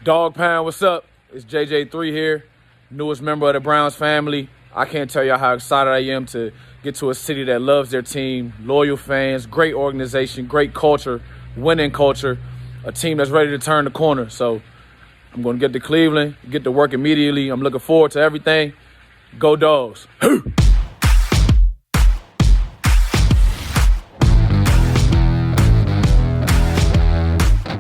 Dog Pound, what's up? It's JJ3 here, newest member of the Browns family. I can't tell y'all how excited I am to get to a city that loves their team, loyal fans, great organization, great culture, winning culture, a team that's ready to turn the corner. So I'm going to get to Cleveland, get to work immediately. I'm looking forward to everything. Go Dogs.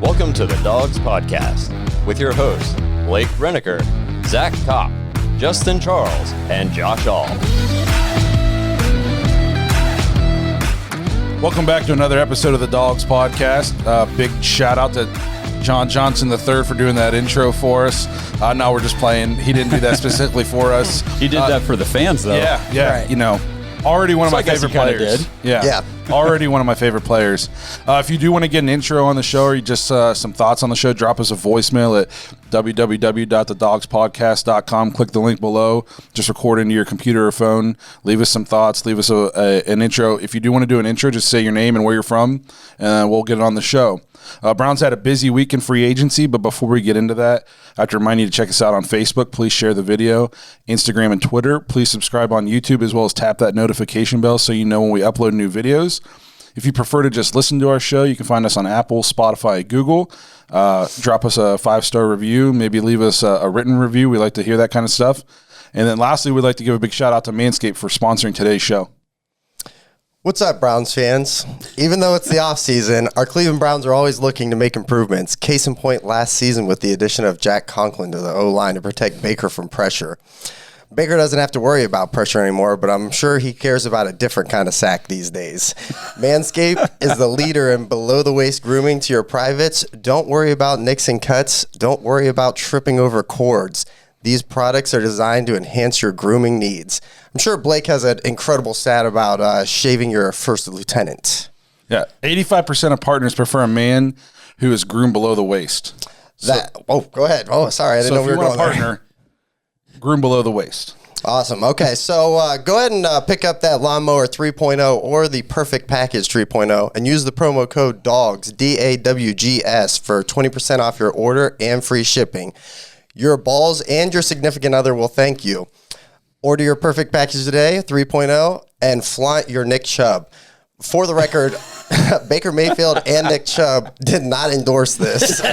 Welcome to the Dawgs Podcast with your hosts, Blake Renneker, Zach Kopp, Justin Charles, and Josh All. Welcome back to another episode of the Dawgs Podcast. Big shout out to John Johnson III for doing that intro for us. No, we're just playing. He didn't do that specifically for us. He did that for the fans, though. Yeah. Right. You know, already one of my favorite players. Yeah. Already one of my favorite players. If you do want to get an intro on the show or you just some thoughts on the show, drop us a voicemail at www.thedogspodcast.com. Click the link below. Just record into your computer or phone. Leave us some thoughts. Leave us an intro. If you do want to do an intro, just say your name and where you're from, and we'll get it on the show. Browns had a busy week in free agency, but before we get into that, I have to remind you to check us out on Facebook. Please share the video, Instagram, and Twitter. Please subscribe on YouTube as well as tap that notification bell so you know when we upload new videos. If you prefer to just listen to our show, you can find us on Apple, Spotify, Google. Drop us a 5-star review. Maybe leave us a written review. We like to hear that kind of stuff. And then lastly, we'd like to give a big shout out to Manscaped for sponsoring today's show. What's up, Browns fans? Even though it's the offseason, our Cleveland Browns are always looking to make improvements. Case in point, last season with the addition of Jack Conklin to the O-line to protect Baker from pressure. Baker doesn't have to worry about pressure anymore, but I'm sure he cares about a different kind of sack these days. Manscaped is the leader in below-the-waist grooming to your privates. Don't worry about nicks and cuts. Don't worry about tripping over cords. These products are designed to enhance your grooming needs. I'm sure Blake has an incredible stat about shaving your first lieutenant. Yeah, 85% of partners prefer a man who is groomed below the waist. Go ahead. Oh, sorry, I didn't know we were going there. So if you want a partner, groom below the waist. Awesome. Okay, so go ahead and pick up that Lawnmower 3.0 or the Perfect Package 3.0 and use the promo code DAWGS, DAWGS, for 20% off your order and free shipping. Your balls and your significant other will thank you. Order your Perfect Package today, 3.0, and flaunt your Nick Chubb. For the record, Baker Mayfield and Nick Chubb did not endorse this. So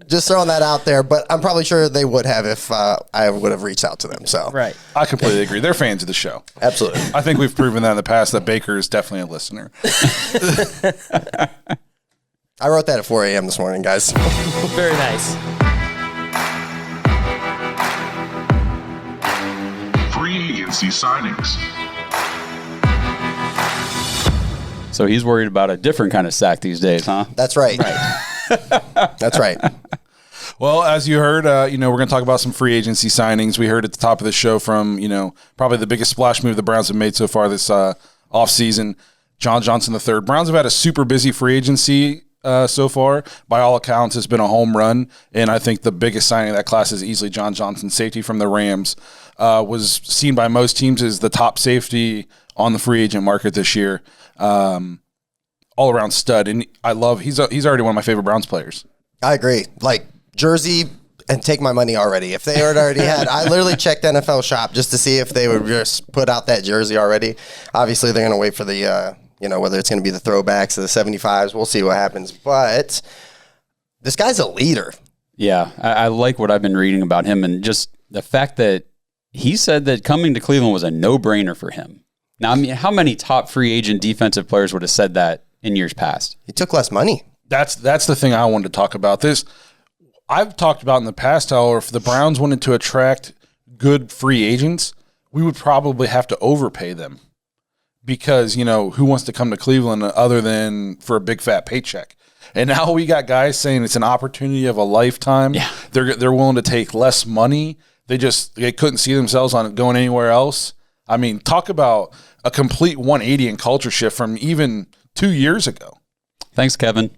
just throwing that out there, but I'm probably sure they would have if I would have reached out to them. So right. I completely agree. They're fans of the show. Absolutely. I think we've proven that in the past that Baker is definitely a listener. I wrote that at 4 a.m. this morning, guys. Very nice. Free agency signings. So he's worried about a different kind of sack these days, huh? That's right. That's right. Well, as you heard, we're going to talk about some free agency signings. We heard at the top of the show from, probably the biggest splash move the Browns have made so far this offseason, John Johnson III. Browns have had a super busy free agency so far. By all accounts, it's been a home run, and I think the biggest signing of that class is easily John Johnson, safety from the Rams. Was seen by most teams as the top safety on the free agent market this year. All around stud, and he's already one of my favorite Browns players. I agree. Like jersey, and take my money already. If they already had, I literally checked NFL Shop just to see if they would just put out that jersey already. Obviously, they're going to wait for the whether it's going to be the throwbacks or the 75s. We'll see what happens. But this guy's a leader. Yeah, I like what I've been reading about him, and just the fact that he said that coming to Cleveland was a no-brainer for him. Now, I mean, how many top free agent defensive players would have said that in years past? He took less money. That's the thing I wanted to talk about. I've talked about in the past how if the Browns wanted to attract good free agents, we would probably have to overpay them because, who wants to come to Cleveland other than for a big fat paycheck? And now we got guys saying it's an opportunity of a lifetime. Yeah. They're willing to take less money. They couldn't see themselves on going anywhere else. I mean, talk about a complete 180 in culture shift from even 2 years ago. Thanks, Kevin.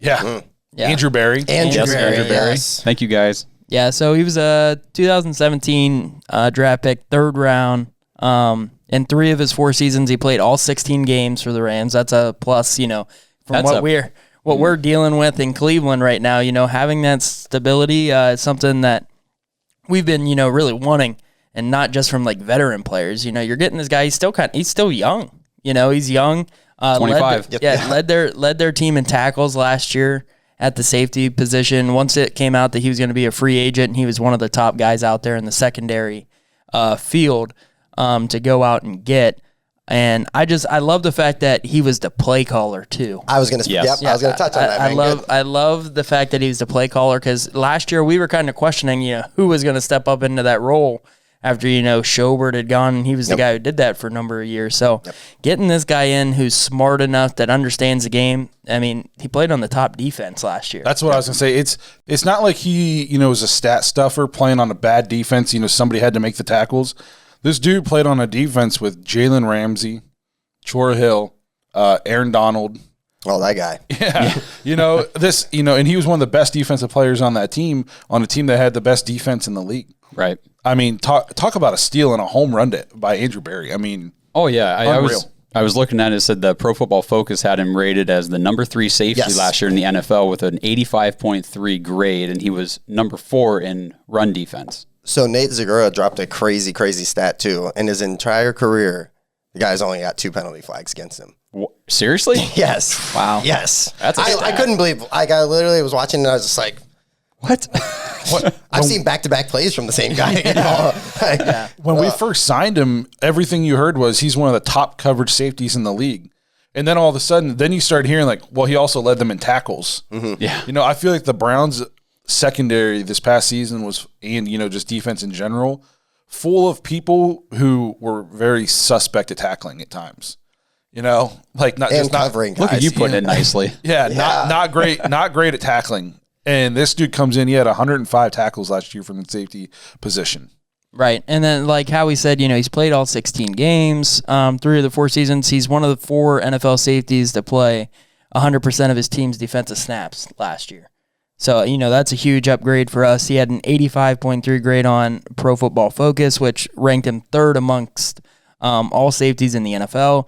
Yeah. Andrew Barry. Andrew Barry. Yes. Thank you, guys. Yeah, so he was a 2017 draft pick, third round. In 3 of his 4 seasons, he played all 16 games for the Rams. That's a plus, from what what we're dealing with in Cleveland right now. Having that stability is something that we've been, really wanting, and not just from like veteran players. You're getting this guy. He's still young. He's young. 25. Led their team in tackles last year at the safety position. Once it came out that he was going to be a free agent, and he was one of the top guys out there in the secondary field to go out and get. And I love the fact that he was the play caller too. I was going to I was going to touch on that. I love the fact that he was the play caller, because last year we were kind of questioning, who was going to step up into that role after, Schobert had gone, and he was the guy who did that for a number of years. So getting this guy in who's smart enough, that understands the game. I mean, he played on the top defense last year. That's what I was going to say. It's not like he, was a stat stuffer playing on a bad defense. Somebody had to make the tackles. This dude played on a defense with Jalen Ramsey, Chor Hill, Aaron Donald. Oh, that guy. Yeah. And he was one of the best defensive players on that team, on a team that had the best defense in the league. Right. I mean, talk about a steal and a home run by Andrew Berry. I mean, oh yeah, I was looking at it. It said the Pro Football Focus had him rated as the number 3 safety last year in the NFL with an 85.3 grade, and he was number 4 in run defense. So Nate Zagura dropped a crazy, crazy stat too. In his entire career, the guy's only got 2 penalty flags against him. Seriously? Yes. Wow. Yes. That's I couldn't believe. I literally was watching and I was just like, what? I've seen back-to-back plays from the same guy. When we first signed him, everything you heard was he's one of the top coverage safeties in the league. And then all of a sudden, you start hearing like, well, he also led them in tackles. Mm-hmm. Yeah. I feel like the Browns secondary this past season was, and just defense in general, full of people who were very suspect at tackling at times. Like not and just covering guys. Look at you putting it nicely. Yeah, not great at tackling. And this dude comes in, he had 105 tackles last year from the safety position. Right. And then like Howie said, he's played all 16 games, 3 of the 4 seasons. He's one of the 4 NFL safeties to play 100% of his team's defensive snaps last year. So, that's a huge upgrade for us. He had an 85.3 grade on Pro Football Focus, which ranked him 3rd amongst all safeties in the NFL.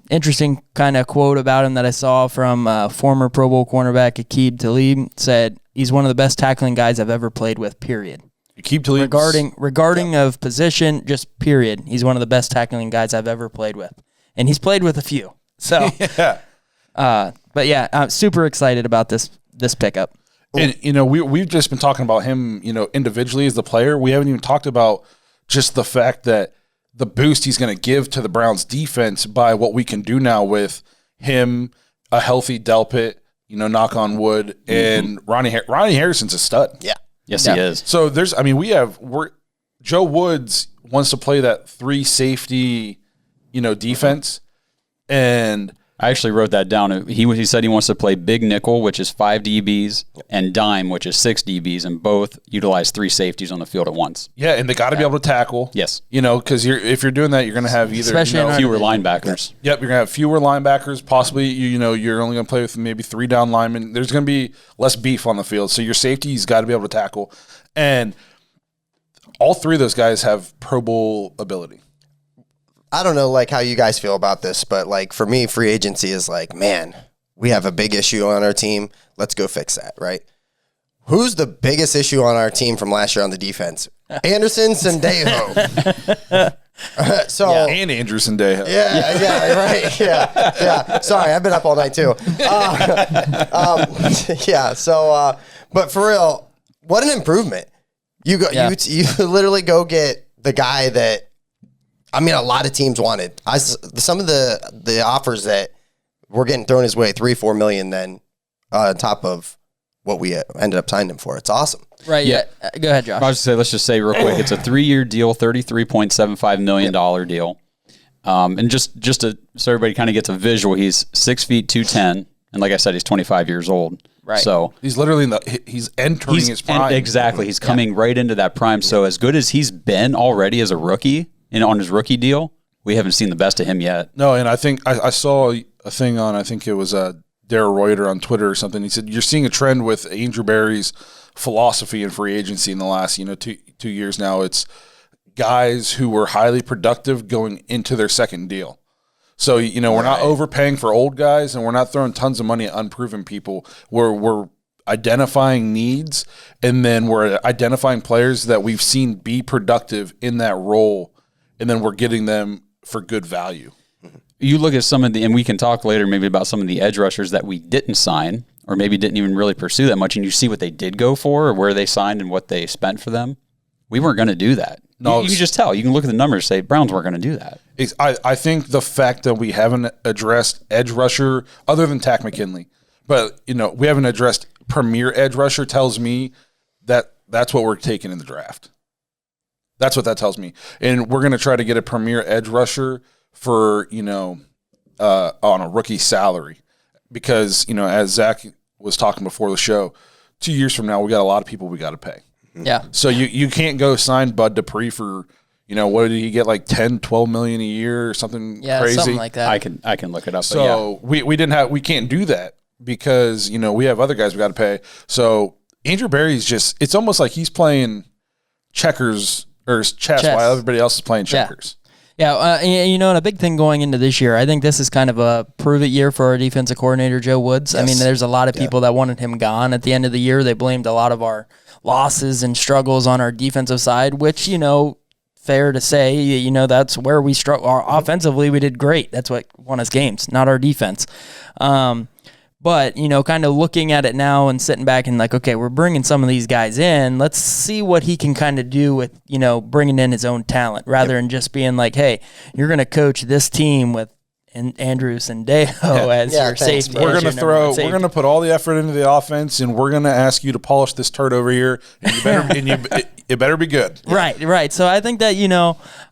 Interesting kind of quote about him that I saw from former Pro Bowl cornerback Aqib Talib. Said he's one of the best tackling guys I've ever played with, period. Aqib Talib. Regarding of position, just period. He's one of the best tackling guys I've ever played with. And he's played with a few. So, but yeah, I'm super excited about this pickup. And, we've just been talking about him, individually as the player. We haven't even talked about just the fact that the boost he's going to give to the Browns defense by what we can do now with him, a healthy Delpit, knock on wood, and Ronnie Harrison's a stud. Yeah. Yes, he is. So Joe Woods wants to play that 3 safety, defense, and I actually wrote that down. He said he wants to play big nickel, which is 5 DBs, and dime, which is 6 DBs, and both utilize 3 safeties on the field at once. Yeah, and they got to be able to tackle. Yes. Because if you're doing that, you're going to have either fewer linebackers. Yep, you're going to have fewer linebackers. Possibly, you're only going to play with maybe 3 down linemen. There's going to be less beef on the field. So your safety's got to be able to tackle. And all 3 of those guys have Pro Bowl ability. I don't know how you guys feel about this, but for me, free agency is man, we have a big issue on our team. Let's go fix that, right? Who's the biggest issue on our team from last year on the defense? Anderson Sendejo. And Andrew Sendejo. Yeah, right. Yeah. Sorry, I've been up all night too. But for real, what an improvement. You literally go get the guy that, a lot of teams wanted. Some of the offers that were getting thrown his way, $3-4 million, then on top of what we ended up signing him for. It's awesome. Right. Yeah. Go ahead, Josh. Let's just say real quick, it's a 3-year deal, $33.75 million deal. And just so everybody kind of gets a visual, he's 6 feet 210, and like I said, he's 25 years old. Right. So he's literally he's entering his prime. Exactly. He's coming right into that prime. So as good as he's been already as a rookie, on his rookie deal, we haven't seen the best of him yet. No, and I think I saw a thing on, I think it was Darrell Reuter on Twitter or something. He said, you're seeing a trend with Andrew Berry's philosophy in free agency in the last, 2 years now. It's guys who were highly productive going into their second deal. So, we're not overpaying for old guys, and we're not throwing tons of money at unproven people. We're identifying needs, and then we're identifying players that we've seen be productive in that role, and then we're getting them for good value. You look at some of the, and we can talk later maybe about some of the edge rushers that we didn't sign or maybe didn't even really pursue that much, and you see what they did go for or where they signed and what they spent for them. We weren't going to do that. No, you can just tell. You can look at the numbers and say, Browns weren't going to do that. I think the fact that we haven't addressed edge rusher, other than Takk McKinley, but, we haven't addressed premier edge rusher tells me that that's what we're taking in the draft. That's what that tells me. And we're going to try to get a premier edge rusher for, on a rookie salary. Because, as Zach was talking before the show, 2 years from now, we got a lot of people we got to pay. Yeah. So you can't go sign Bud Dupree for, what did he get, like 10, 12 million a year or something crazy? Something like that. I can look it up. So we can't do that because, we have other guys we got to pay. So Andrew Berry's it's almost like he's playing checkers or chess while everybody else is playing checkers. Yeah, and a big thing going into this year, I think this is kind of a prove-it year for our defensive coordinator, Joe Woods. Yes. I mean, there's a lot of people that wanted him gone at the end of the year. They blamed a lot of our losses and struggles on our defensive side, which, fair to say, that's where we struggle. Offensively, we did great. That's what won us games, not our defense. But, kind of looking at it now and sitting back and like, okay, we're bringing some of these guys in. Let's see what he can kind of do with, bringing in his own talent rather than just being like, hey, you're going to coach this team with Andrews and Dejo as your safety. We're going to put all the effort into the offense, and we're going to ask you to polish this turd over here, and you better it better be good. Right. So I think that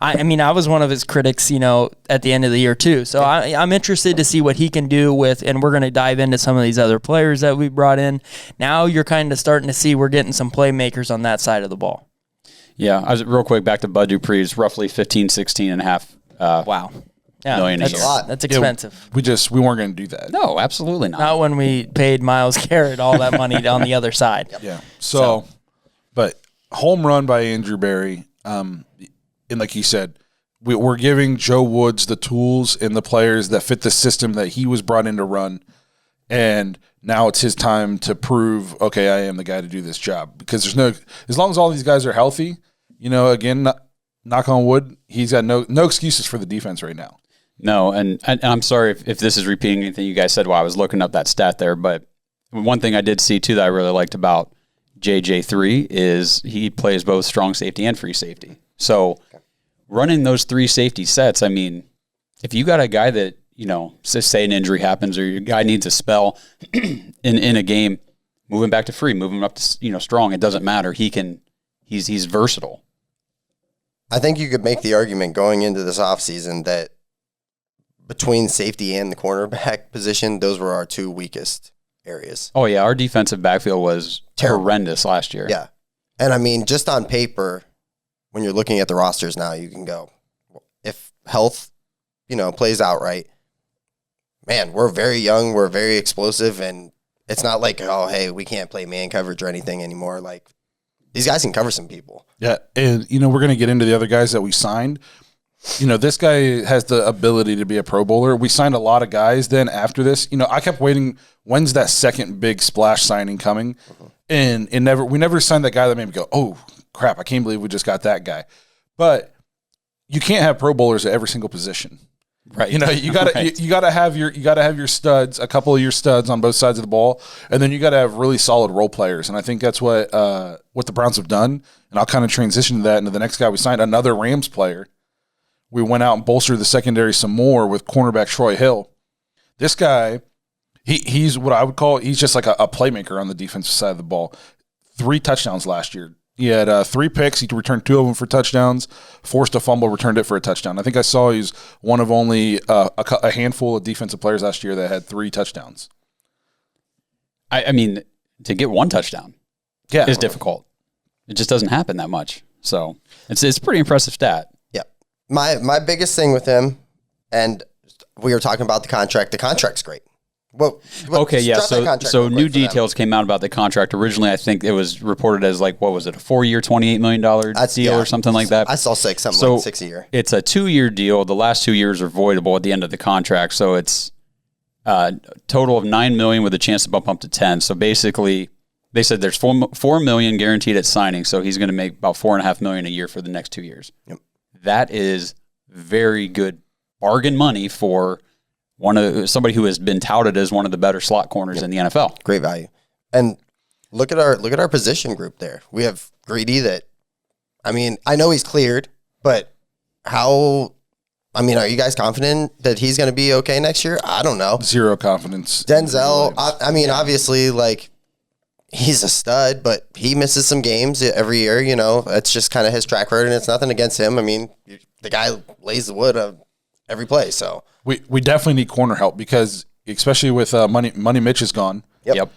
I was one of his critics, at the end of the year too. So I'm interested to see what he can do with, and we're going to dive into some of these other players that we brought in. Now you're kind of starting to see we're getting some playmakers on that side of the ball. Yeah, I was real quick back to Bud Dupree. It's roughly 15, 16 and a half. Wow. Yeah, million that's a year. a lot. That's expensive. We weren't going to do that. No, absolutely not. Not when we paid Myles Garrett all that money on the other side. Yeah. So, but home run by Andrew Berry. And like you said, we're giving Joe Woods the tools and the players that fit the system that he was brought in to run. And now it's his time to prove, okay, I am the guy to do this job. Because as long as all these guys are healthy, again, knock on wood, he's got no excuses for the defense right now. No, and I'm sorry if this is repeating anything you guys said while I was looking up that stat there, but one thing I did see too that I really liked about JJ3 is he plays both strong safety and free safety. So running those three safety sets, I mean, if you got a guy that, say an injury happens or your guy needs a spell in a game, moving back to free, moving up to strong, it doesn't matter. He's versatile. I think you could make the argument going into this offseason that between safety and the cornerback position, those were our two weakest areas. Oh, yeah. Our defensive backfield was horrendous last year. Yeah. And, I mean, just on paper, when you're looking at the rosters now, you can go, if health, plays out right, man, we're very young, we're very explosive, and it's not like, oh, hey, we can't play man coverage or anything anymore. Like, these guys can cover some people. Yeah, and, we're going to get into the other guys that we signed. This guy has the ability to be a Pro Bowler. We signed a lot of guys then after this. I kept waiting, when's that second big splash signing coming? And we never signed that guy that made me go, oh, crap, I can't believe we just got that guy. But you can't have Pro Bowlers at every single position. Right. You gotta have your studs, a couple of your studs on both sides of the ball, and then you gotta have really solid role players. And I think that's what the Browns have done. And I'll kind of transition to that into the next guy we signed, another Rams player. We went out and bolstered the secondary some more with cornerback Troy Hill. This guy, he's what I would call, he's just like a playmaker on the defensive side of the ball. 3 touchdowns last year. He had 3 picks. He returned 2 of them for touchdowns, forced a fumble, returned it for a touchdown. I think I saw he's one of only a handful of defensive players last year that had 3 touchdowns. I mean, to get 1 touchdown is difficult. It just doesn't happen that much. So it's a pretty impressive stat. Yeah. My biggest thing with him, and we were talking about the contract. The contract's great. Well, Okay, yeah. drop that contract So real quick new for them. details came out about the contract. Originally, I think it was reported as like, what was it, a 4-year, $28 million deal or something like that? I saw something So like 6 a year. it's a 2-year deal. The last 2 years are voidable at the end of the contract. So it's a total of $9 million with a chance to bump up to 10. So basically, they said there's $4 million guaranteed at signing. So he's going to make about $4.5 million a year for the next 2 years. Yep. That is very good bargain money for somebody who has been touted as one of the better slot corners in the NFL. Great value. And look at our position group there. We have Greedy that, I mean, I know he's cleared, but are you guys confident that he's going to be okay next year? I don't know. Zero confidence. Denzel, obviously, like, he's a stud, but he misses some games every year. You know, it's just kind of his track record, and it's nothing against him. I mean, the guy lays the wood of every play, so. We definitely need corner help because, especially with Money Mitch is gone. Yep.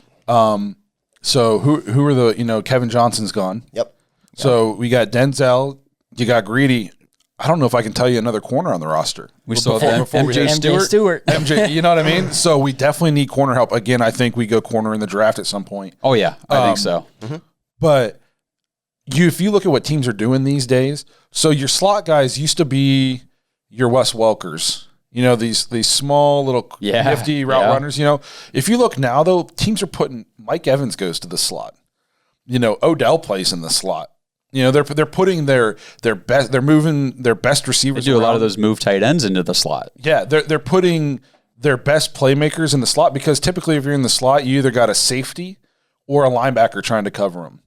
So who are the, Kevin Johnson's gone. Yep. So we got Denzel, you got Greedy. I don't know if I can tell you another corner on the roster. We still have MJ Stewart. MJ, you know what I mean? So we definitely need corner help. Again, I think we go corner in the draft at some point. Oh, yeah, I think so. But if you look at what teams are doing these days, so your slot guys used to be your Wes Welkers. You know, these small little nifty route runners. You know, if you look now, though, teams are putting Mike Evans goes to the slot. You know, Odell plays in the slot. You know, they're putting their best. They're moving their best receivers. They do around. a lot of those move tight ends into the slot. Yeah, they're putting their best playmakers in the slot because typically, if you're in the slot, you either got a safety or a linebacker trying to cover them.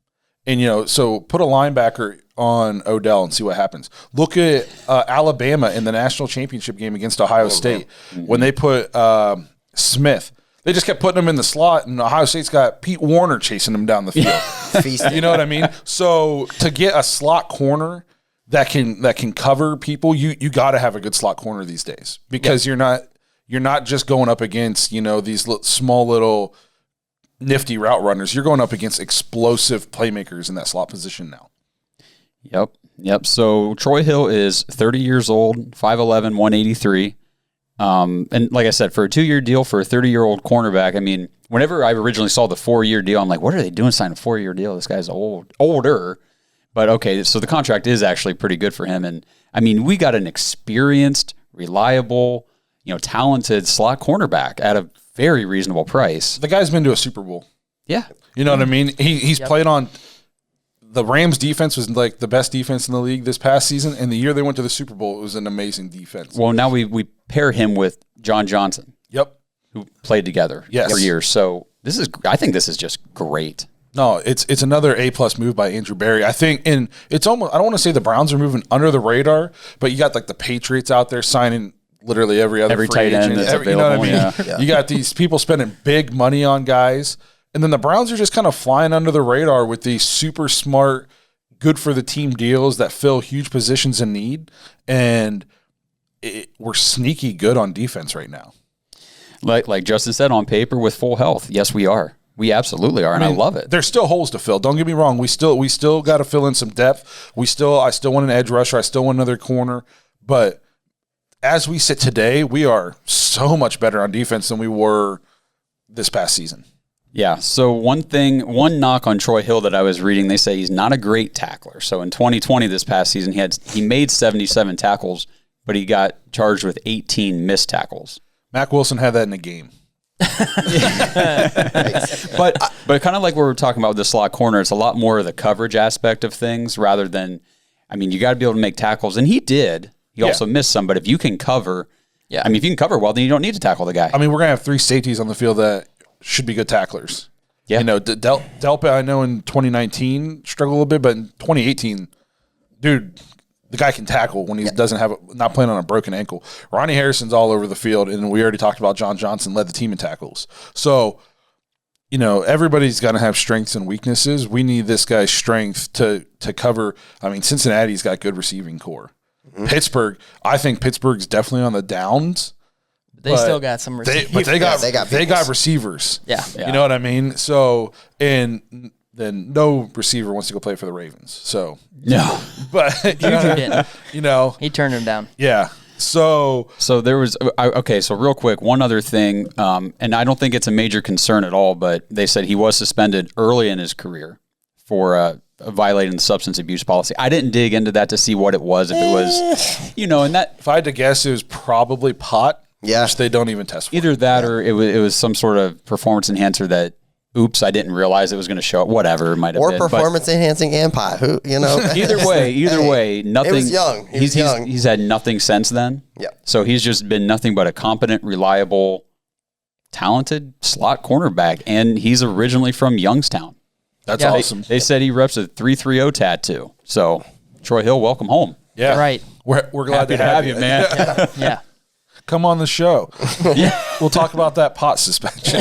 And, so put a linebacker on Odell and see what happens. Look at Alabama in the national championship game against Ohio State. When they put Smith, they just kept putting him in the slot, and Ohio State's got Pete Warner chasing him down the field. You know what I mean? So to get a slot corner that can cover people, you got to have a good slot corner these days because you're not just going up against these small little nifty route runners. You're going up against explosive playmakers in that slot position now. Yep. So Troy Hill is 30 years old, 5'11", 183. And like I said, for a 2-year deal for a 30-year-old cornerback, I mean, whenever I originally saw the 4-year deal, I'm like, what are they doing signing a 4-year deal? This guy's older. But okay, so the contract is actually pretty good for him. And I mean, we got an experienced, reliable, talented slot cornerback at a very reasonable price. The guy's been to a Super Bowl. Yeah. You know what I mean? He's played on the Rams defense was like the best defense in the league this past season. And the year they went to the Super Bowl, it was an amazing defense. Well, now we pair him with John Johnson. Yep. Who played together for years. So I think this is just great. No, it's another A+ move by Andrew Barry. I think, and it's almost, I don't want to say the Browns are moving under the radar, but you got like the Patriots out there signing literally every free tight end agent. that's available. You know what I mean? Yeah. You got these people spending big money on guys, and then the Browns are just kind of flying under the radar with these super smart, good for the team deals that fill huge positions in need, and we're sneaky good on defense right now. Like Justin said, on paper with full health, yes, we are. We absolutely are, and I love it. There's still holes to fill. Don't get me wrong. We still got to fill in some depth. I still want an edge rusher. I still want another corner. But as we sit today, we are so much better on defense than we were this past season. Yeah. So one knock on Troy Hill that I was reading, they say he's not a great tackler. So in 2020, this past season, he made 77 tackles, but he got charged with 18 missed tackles. Mack Wilson had that in a game. But kind of like what we're talking about with the slot corner, it's a lot more of the coverage aspect of things rather than, I mean, you got to be able to make tackles, and he did. He also missed some, but if you can cover, I mean, if you can cover well, then you don't need to tackle the guy. I mean, we're gonna have 3 safeties on the field that should be good tacklers. Yeah, Delpa, I know in 2019 struggled a little bit, but in 2018, dude, the guy can tackle when he doesn't have not playing on a broken ankle. Ronnie Harrison's all over the field, and we already talked about John Johnson led the team in tackles. So, everybody's going to have strengths and weaknesses. We need this guy's strength to cover. I mean, Cincinnati's got good receiving core. Mm-hmm. Pittsburgh, I think Pittsburgh's definitely on the downs. They still got some receivers. They got receivers. Yeah. You know what I mean? So, and then no receiver wants to go play for the Ravens. So no, but Juju didn't. You know, He turned him down. Yeah. So there was okay. So real quick, one other thing, and I don't think it's a major concern at all. But they said he was suspended early in his career for violating the substance abuse policy. I didn't dig into that to see what it was. If it was, and that if I had to guess, it was probably pot. Yeah. Which they don't even test for. Either that or it was some sort of performance enhancer that. Oops, I didn't realize it was going to show up. Whatever it might have been. Or performance enhancing and pot. Who Either way, nothing. It was young. He's had nothing since then. Yeah. So he's just been nothing but a competent, reliable, talented slot cornerback, and he's originally from Youngstown. That's awesome. They said he reps a 330 tattoo. So Troy Hill, welcome home. Yeah. Right. We're glad to have you, man. Yeah. Come on the show. We'll talk about that pot suspension.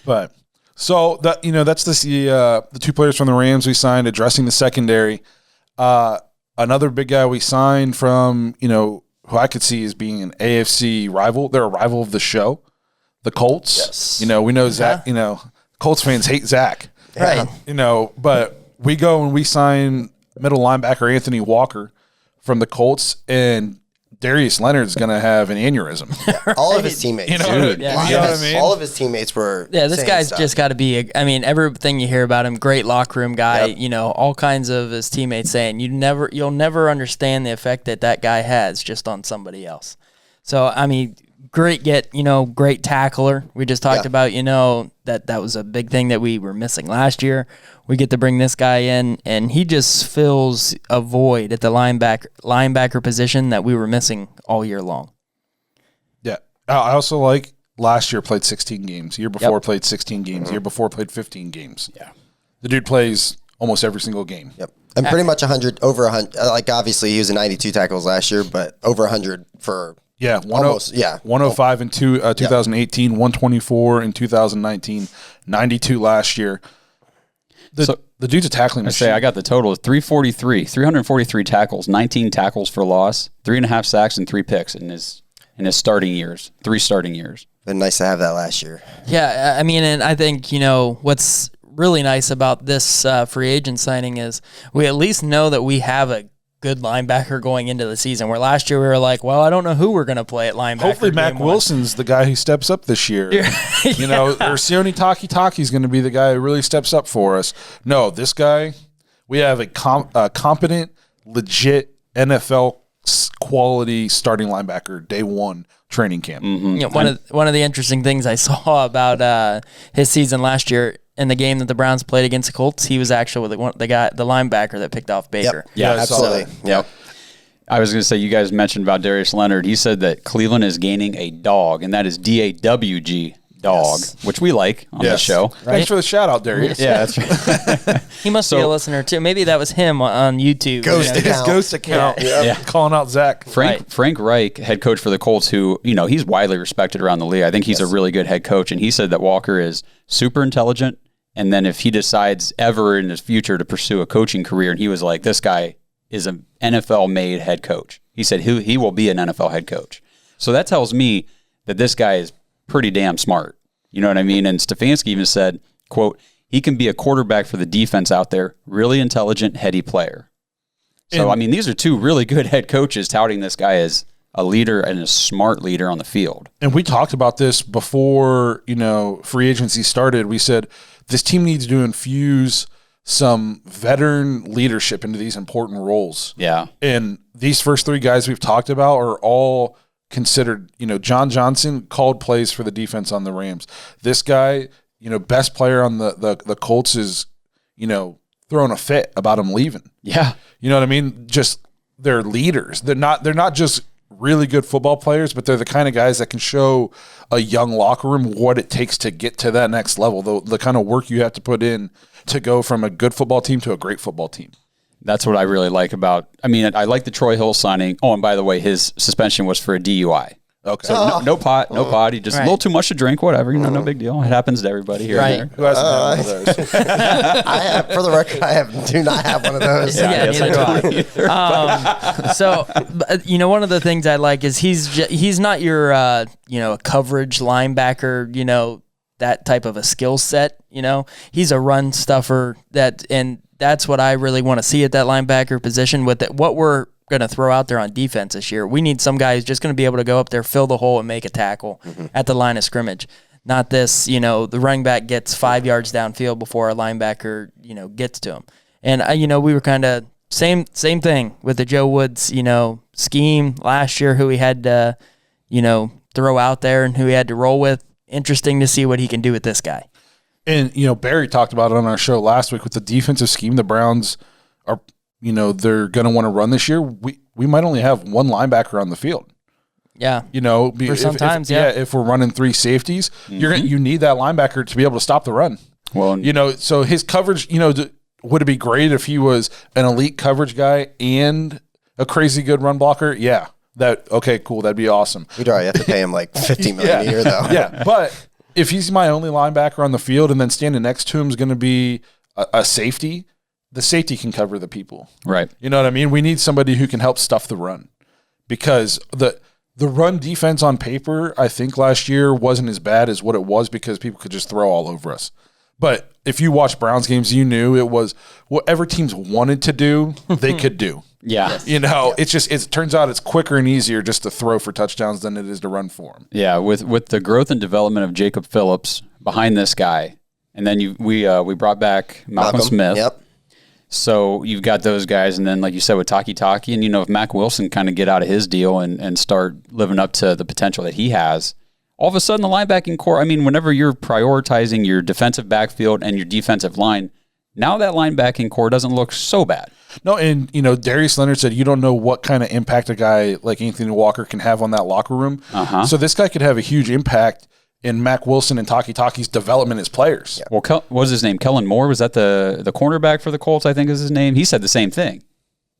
But so that's the two players from the Rams we signed addressing the secondary. Another big guy we signed from, who I could see as being an AFC rival. They're a rival of the show, the Colts. Yes. We know Zach, Colts fans hate Zach. Right. But we go and we sign middle linebacker Anthony Walker from the Colts, and Darius Leonard's going to have an aneurysm. All of his teammates. You know what I mean? All of his teammates were This saying guy's stuff. just got to be. Everything you hear about him, great locker room guy. Yep. All kinds of his teammates saying you'll never understand the effect that guy has just on somebody else. So great great tackler. We just talked about that was a big thing that we were missing last year. We get to bring this guy in, and he just fills a void at the linebacker position that we were missing all year long. Yeah. I also like last year played 16 games. Year before played 16 games. Year before played 15 games. Yeah. The dude plays almost every single game. Yep. And pretty much 100, over 100. Like, obviously, he was 92 tackles last year, but over 100 for almost, 105 in 2018, 124 in 2019, 92 last year. The dude's a tackling machine. I got the total 343 tackles, 19 tackles for loss, 3.5 sacks, and 3 picks in his starting years, 3 starting years. Been nice to have that last year. Yeah, and I think what's really nice about this free agent signing is we at least know that we have a good linebacker going into the season, where last year we were like, well, I don't know who we're going to play at linebacker. Hopefully Mac Wilson's the guy who steps up this year. Or Sione Taki's going to be the guy who really steps up for us. No, this guy, we have a competent, legit NFL quality starting linebacker day one training camp. Mm-hmm. One of the interesting things I saw about his season last year, in the game that the Browns played against the Colts, he was actually the linebacker that picked off Baker. Yep. Yeah, absolutely. Yep. I was going to say, you guys mentioned about Darius Leonard. He said that Cleveland is gaining a dog, and that is DAWG, Dawg, which we like on the show. Right? Thanks for the shout out, Darius. Yeah, that's right. He must be a listener too. Maybe that was him on YouTube. His ghost account. Yeah. Calling out Zach. Frank Reich, head coach for the Colts, who, he's widely respected around the league. I think he's a really good head coach, and he said that Walker is super intelligent. And then if he decides ever in his future to pursue a coaching career, and he was like, this guy is an NFL-made head coach. He said he will be an NFL head coach. So that tells me that this guy is pretty damn smart. You know what I mean? And Stefanski even said, quote, he can be a quarterback for the defense out there, really intelligent, heady player. So, these are two really good head coaches touting this guy as a leader and a smart leader on the field. And we talked about this before, free agency started. We said this team needs to infuse some veteran leadership into these important roles. Yeah. And these first 3 guys we've talked about are all considered, John Johnson called plays for the defense on the Rams. This guy, best player on the Colts is, throwing a fit about him leaving. Yeah. You know what I mean? Just they're leaders. They're not just really good football players, but they're the kind of guys that can show a young locker room what it takes to get to that next level, the kind of work you have to put in to go from a good football team to a great football team. That's what I really like about – I like the Troy Hill signing. Oh, and by the way, his suspension was for a DUI. Okay. So no pot. He just a little too much to drink, whatever. No big deal. It happens to everybody here and there. Who hasn't had one of those? For the record, do not have one of those. Yeah, neither do I. So, one of the things I like is he's not your coverage linebacker, that type of a skill set. He's a run stuffer and that's what I really want to see at that linebacker position. What we're going to throw out there on defense this year. We need some guy who's just going to be able to go up there, fill the hole, and make a tackle at the line of scrimmage. Not this, the running back gets 5 yards downfield before a linebacker, gets to him. And, we were kind of same thing with the Joe Woods, scheme last year, who he had to, throw out there and who he had to roll with. Interesting to see what he can do with this guy. And, Barry talked about it on our show last week with the defensive scheme. The Browns are, they're going to want to run this year. We might only have one linebacker on the field. Yeah. For sometimes, if we're running 3 safeties, you need that linebacker to be able to stop the run. Well, so his coverage, would it be great if he was an elite coverage guy and a crazy good run blocker? Yeah. Okay, cool. That'd be awesome. We'd already have to pay him like $50 million a year, though. Yeah, but if he's my only linebacker on the field and then standing next to him is going to be a safety, the safety can cover the people. Right. You know what I mean? We need somebody who can help stuff the run, because the run defense on paper, I think last year wasn't as bad as what it was because people could just throw all over us. But if you watch Browns games, you knew it was whatever teams wanted to do, they could do. Yeah. It turns out it's quicker and easier just to throw for touchdowns than it is to run for them. Yeah, with the growth and development of Jacob Phillips behind this guy, and then we brought back Malcolm Smith. Yep. So you've got those guys, and then like you said with Taki, and if Mac Wilson kind of get out of his deal and start living up to the potential that he has, all of a sudden the linebacking core, whenever you're prioritizing your defensive backfield and your defensive line, now that linebacking core doesn't look so bad. No, and Darius Leonard said you don't know what kind of impact a guy like Anthony Walker can have on that locker room. So this guy could have a huge impact in Mac Wilson and Taki's development as players. Yeah. Well, what was his name? Kellen Moore, was that the cornerback for the Colts, I think is his name? He said the same thing.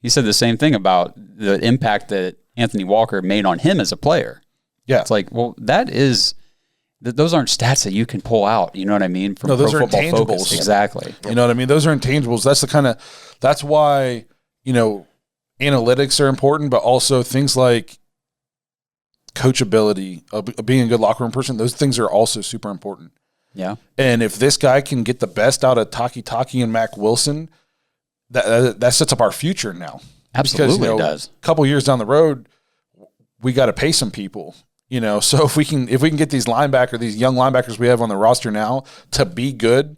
He said the same thing about the impact that Anthony Walker made on him as a player. Yeah. It's like, well, those aren't stats that you can pull out. You know what I mean? From those Pro are Football intangibles. Focus. Exactly. You know what I mean? Those are intangibles. That's why, analytics are important, but also things like coachability, being a good locker room person, those things are also super important. Yeah. And if this guy can get the best out of Taki and Mac Wilson, that sets up our future now. Absolutely, it does. A couple years down the road, we got to pay some people. So if we can get these young linebackers we have on the roster now to be good,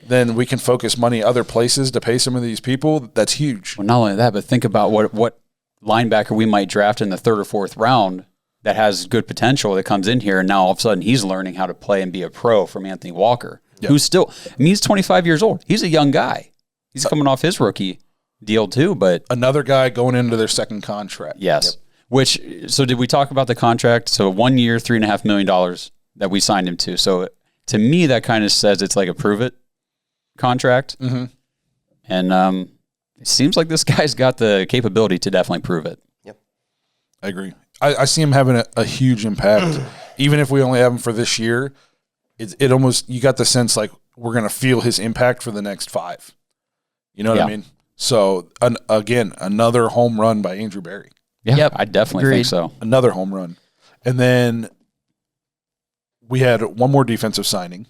then we can focus money other places to pay some of these people. That's huge. Well, not only that, but think about what linebacker we might draft in the 3rd or 4th round that has good potential that comes in here, and now all of a sudden he's learning how to play and be a pro from Anthony Walker, who's still, he's 25 years old. He's a young guy. He's coming off his rookie deal too, but another guy going into their second contract. Yes. Yep. So did we talk about the contract? So 1 year, $3.5 million that we signed him to. So to me, that kind of says it's like a prove it contract. Mm-hmm. And it seems like this guy's got the capability to definitely prove it. Yep. I agree. I see him having a huge impact. Even if we only have him for this year, it almost, you got the sense like we're going to feel his impact for the next 5. You know what I mean? So, again, another home run by Andrew Barry. Yeah, yep. I definitely think so. Another home run. And then we had one more defensive signing,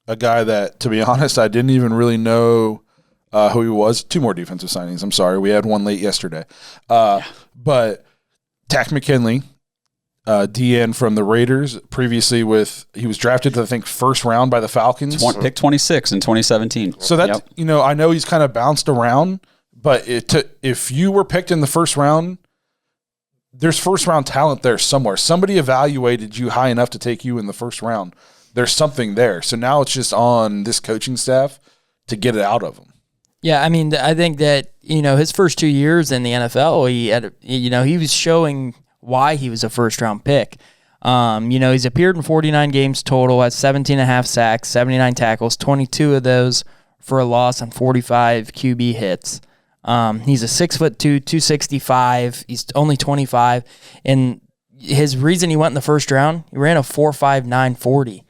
a guy that, to be honest, I didn't even really know who he was. 2 more defensive signings. I'm sorry. We had one late yesterday. But Takk McKinley, DN from the Raiders, previously he was drafted, I think, 1st round by the Falcons. Pick 26 in 2017. So that's, I know he's kind of bounced around, but if you were picked in the 1st round, there's 1st round talent there somewhere. Somebody evaluated you high enough to take you in the 1st round. There's something there. So now it's just on this coaching staff to get it out of him. Yeah, I think that, his first 2 years in the NFL, he was showing why he was a 1st round pick. He's appeared in 49 games total, has 17.5 sacks, 79 tackles, 22 of those for a loss on 45 QB hits. He's a 6'2", 265. He's only 25. And his reason he went in the 1st round, he ran a 4.59 40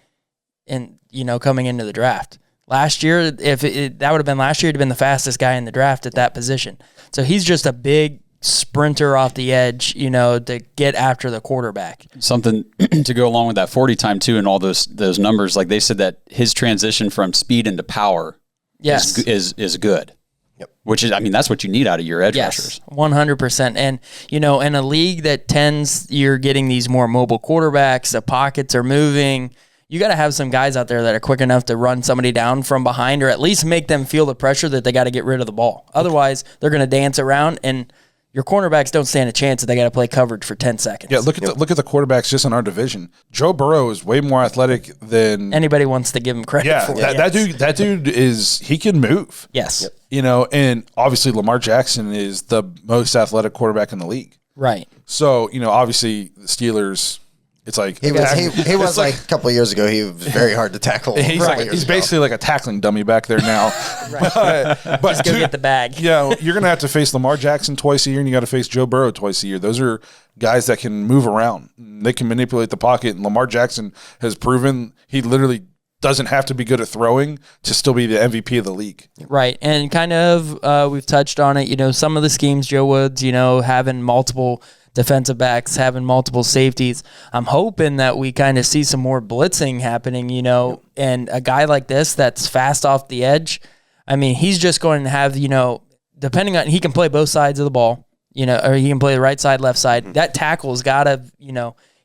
and, coming into the draft. Last year, that would have been last year, he'd have been the fastest guy in the draft at that position. So he's just a big sprinter off the edge, to get after the quarterback. Something to go along with that 40 time too, and all those numbers. Like they said that his transition from speed into power is good. Which is, I mean, that's what you need out of your edge Yes, rushers. 100%. And, in a league that you're getting these more mobile quarterbacks, the pockets are moving. You got to have some guys out there that are quick enough to run somebody down from behind or at least make them feel the pressure that they got to get rid of the ball. Otherwise, they're going to dance around, and your cornerbacks don't stand a chance that they got to play coverage for 10 seconds. Yeah, look at the quarterbacks just in our division. Joe Burrow is way more athletic than anybody wants to give him credit for. That dude is, he can move. Yes. And obviously Lamar Jackson is the most athletic quarterback in the league. Right. So, obviously the Steelers, it's like He was like a couple of years ago. He was very hard to tackle. He's basically like a tackling dummy back there now. but Just go get the bag. You're going to have to face Lamar Jackson twice a year, and you got to face Joe Burrow twice a year. Those are guys that can move around. They can manipulate the pocket. And Lamar Jackson has proven he literally doesn't have to be good at throwing to still be the MVP of the league. Right. And kind of we've touched on it, some of the schemes, Joe Woods, having multiple defensive backs, having multiple safeties. I'm hoping that we kind of see some more blitzing happening, and a guy like this that's fast off the edge. I mean, he's just going to have, depending on, he can play both sides of the ball, or he can play the right side, left side. That tackle's got to,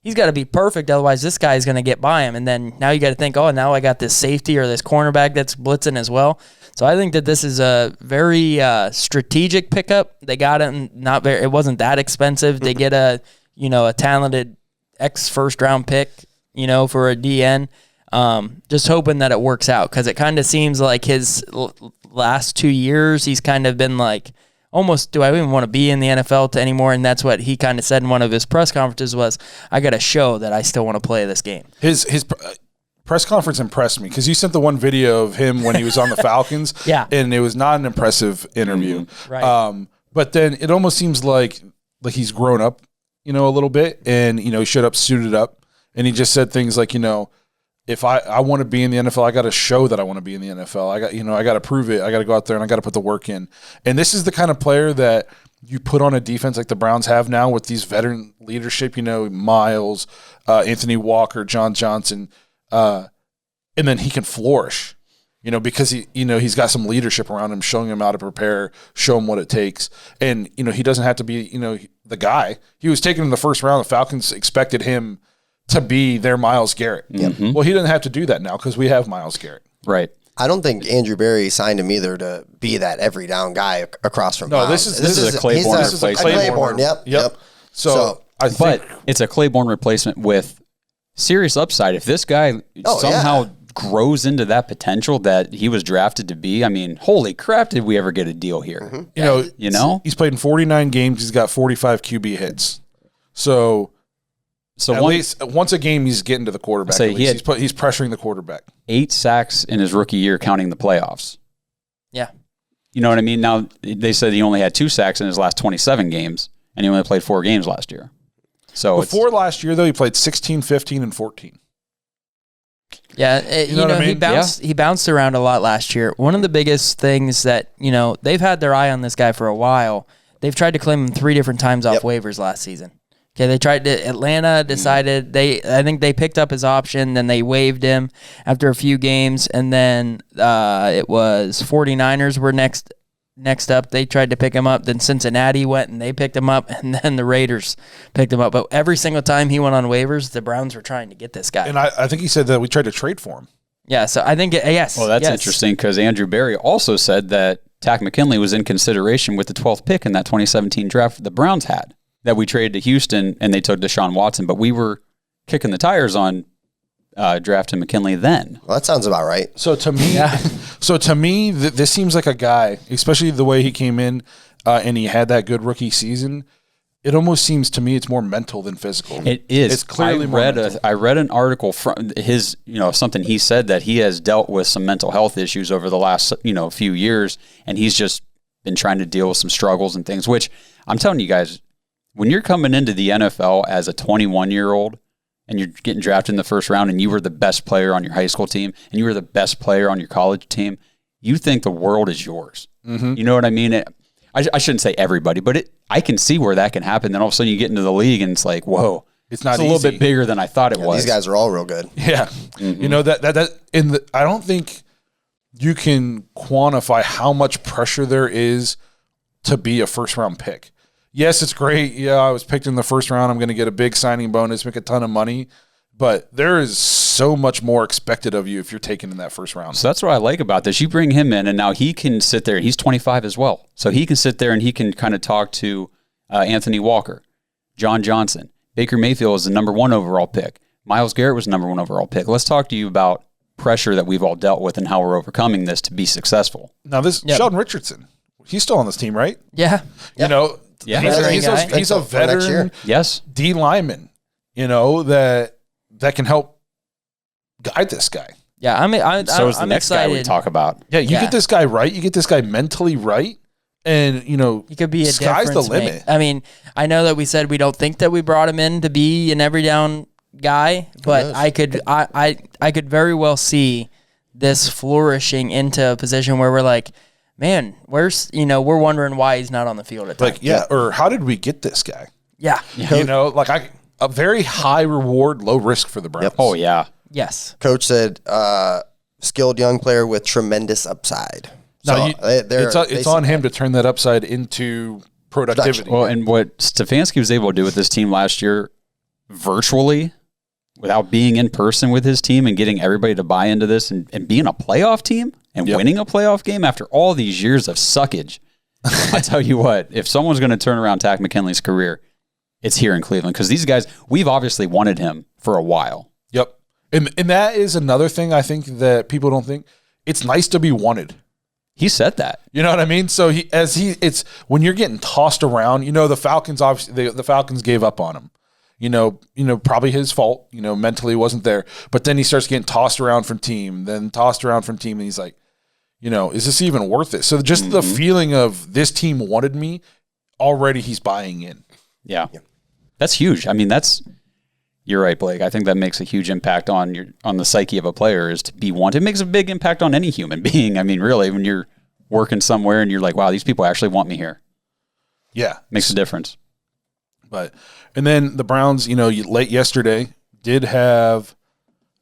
he's got to be perfect. Otherwise, this guy's going to get by him. And then now you got to think, now I got this safety or this cornerback that's blitzing as well. So I think that this is a very strategic pickup. They got it it wasn't that expensive. They get a talented first round pick, for a DN. Just hoping that it works out, because it kind of seems like his last 2 years he's kind of been like, almost, do I even want to be in the NFL anymore? And that's what he kind of said in one of his press conferences was, I got to show that I still want to play this game. His press conference impressed me, because you sent the one video of him when he was on the Falcons. Yeah. And it was not an impressive interview. Right. But then it almost seems like he's grown up, a little bit, and, he showed up suited up, and he just said things like, if I want to be in the NFL, I got to show that I want to be in the NFL. I got to prove it. I got to go out there and I got to put the work in. And this is the kind of player that you put on a defense like the Browns have now with these veteran leadership, Miles, Anthony Walker, John Johnson, and then he can flourish, because he's got some leadership around him, showing him how to prepare, show him what it takes. And, he doesn't have to be, the guy. He was taken in the first round. The Falcons expected him to be their Myles Garrett. Mm-hmm. Well, he doesn't have to do that now, because we have Myles Garrett. Right. I don't think Andrew Barry signed him either to be that every down guy across from No, Miles. this is a Claiborne replacement. Claiborne, yep. So I think, But it's a Claiborne replacement with serious upside. If this guy somehow grows into that potential that he was drafted to be, I mean, holy crap, did we ever get a deal here? Mm-hmm. He's played in 49 games. He's got 45 QB hits. So at least once a game, he's getting to the quarterback. He's pressuring the quarterback. 8 sacks in his rookie year, counting the playoffs. Yeah. You know what I mean? Now, they said he only had 2 sacks in his last 27 games, and he only played 4 games last year. So before last year, though, he played 16, 15, and 14. Yeah, what I mean? He bounced around a lot last year. One of the biggest things that, they've had their eye on this guy for a while. They've tried to claim him 3 different times off waivers last season. Okay, they tried to. Atlanta decided I think they picked up his option, then they waived him after a few games, and then it was 49ers were next up. They tried to pick him up. Then Cincinnati went and they picked him up, and then the Raiders picked him up. But every single time he went on waivers, the Browns were trying to get this guy. And I think he said that we tried to trade for him. Yeah, so I think yes. Well, that's interesting, because Andrew Barry also said that Takk McKinley was in consideration with the 12th pick in that 2017 draft the Browns had. That we traded to Houston and they took Deshaun Watson, but we were kicking the tires on drafting McKinley then. Well, that sounds about right. So to me, this seems like a guy, especially the way he came in and he had that good rookie season. It almost seems to me it's more mental than physical. It is. It's clearly more mental. I read an article from his, something he said that he has dealt with some mental health issues over the last, few years, and he's just been trying to deal with some struggles and things, which I'm telling you guys, when you're coming into the NFL as a 21-year-old and you're getting drafted in the first round and you were the best player on your high school team and you were the best player on your college team, you think the world is yours. Mm-hmm. You know what I mean? I shouldn't say everybody, but I can see where that can happen. Then all of a sudden you get into the league and it's like, whoa, it's a little bit bigger than I thought it was. These guys are all real good. Yeah. Mm-hmm. I don't think you can quantify how much pressure there is to be a first-round pick. Yes, it's great. Yeah, I was picked in the first round. I'm going to get a big signing bonus, make a ton of money. But there is so much more expected of you if you're taken in that first round. So that's what I like about this. You bring him in, and now he can sit there. He's 25 as well. So he can sit there and he can kind of talk to Anthony Walker, John Johnson. Baker Mayfield was the number 1 overall pick. Myles Garrett was the number 1 overall pick. Let's talk to you about pressure that we've all dealt with and how we're overcoming this to be successful. Now, Sheldon Richardson, he's still on this team, right? Yeah. You know, Yeah. he's a veteran Yes. D lineman, you know, that can help guide this guy. Yeah, I'm So is the next excited. guy we talk about. Yeah, you get this guy right. You get this guy mentally right. And, you know, He could be a sky's the difference limit. maker. I mean, I know that we said we don't think that we brought him in to be an every down guy, but I could very well see this flourishing into a position where we're like, man, we're wondering why he's not on the field at times. Like, or how did we get this guy? Yeah. You know, like a very high reward, low risk for the Browns. Yep. Oh, yeah. Yes. Coach said, skilled young player with tremendous upside. No, So it's on him to turn that upside into productivity. Well, and what Stefanski was able to do with this team last year virtually without being in person with his team and getting everybody to buy into this and being a playoff team and winning a playoff game after all these years of suckage. I tell you what, if someone's going to turn around Takk McKinley's career, it's here in Cleveland because these guys, we've obviously wanted him for a while. Yep. And that is another thing I think that people don't think. It's nice to be wanted. He said that. You know what I mean? So it's when you're getting tossed around, you know, the Falcons obviously the Falcons gave up on him. You know, probably his fault, you know, mentally wasn't there. But then he starts getting tossed around from team, and he's like, you know, is this even worth it? So just the feeling of this team wanted me, already he's buying in. Yeah. That's huge. I mean, you're right, Blake. I think that makes a huge impact on the psyche of a player is to be wanted. It makes a big impact on any human being. I mean, really, when you're working somewhere and you're like, wow, these people actually want me here. Yeah. Makes a difference. And then the Browns, you know, late yesterday did have,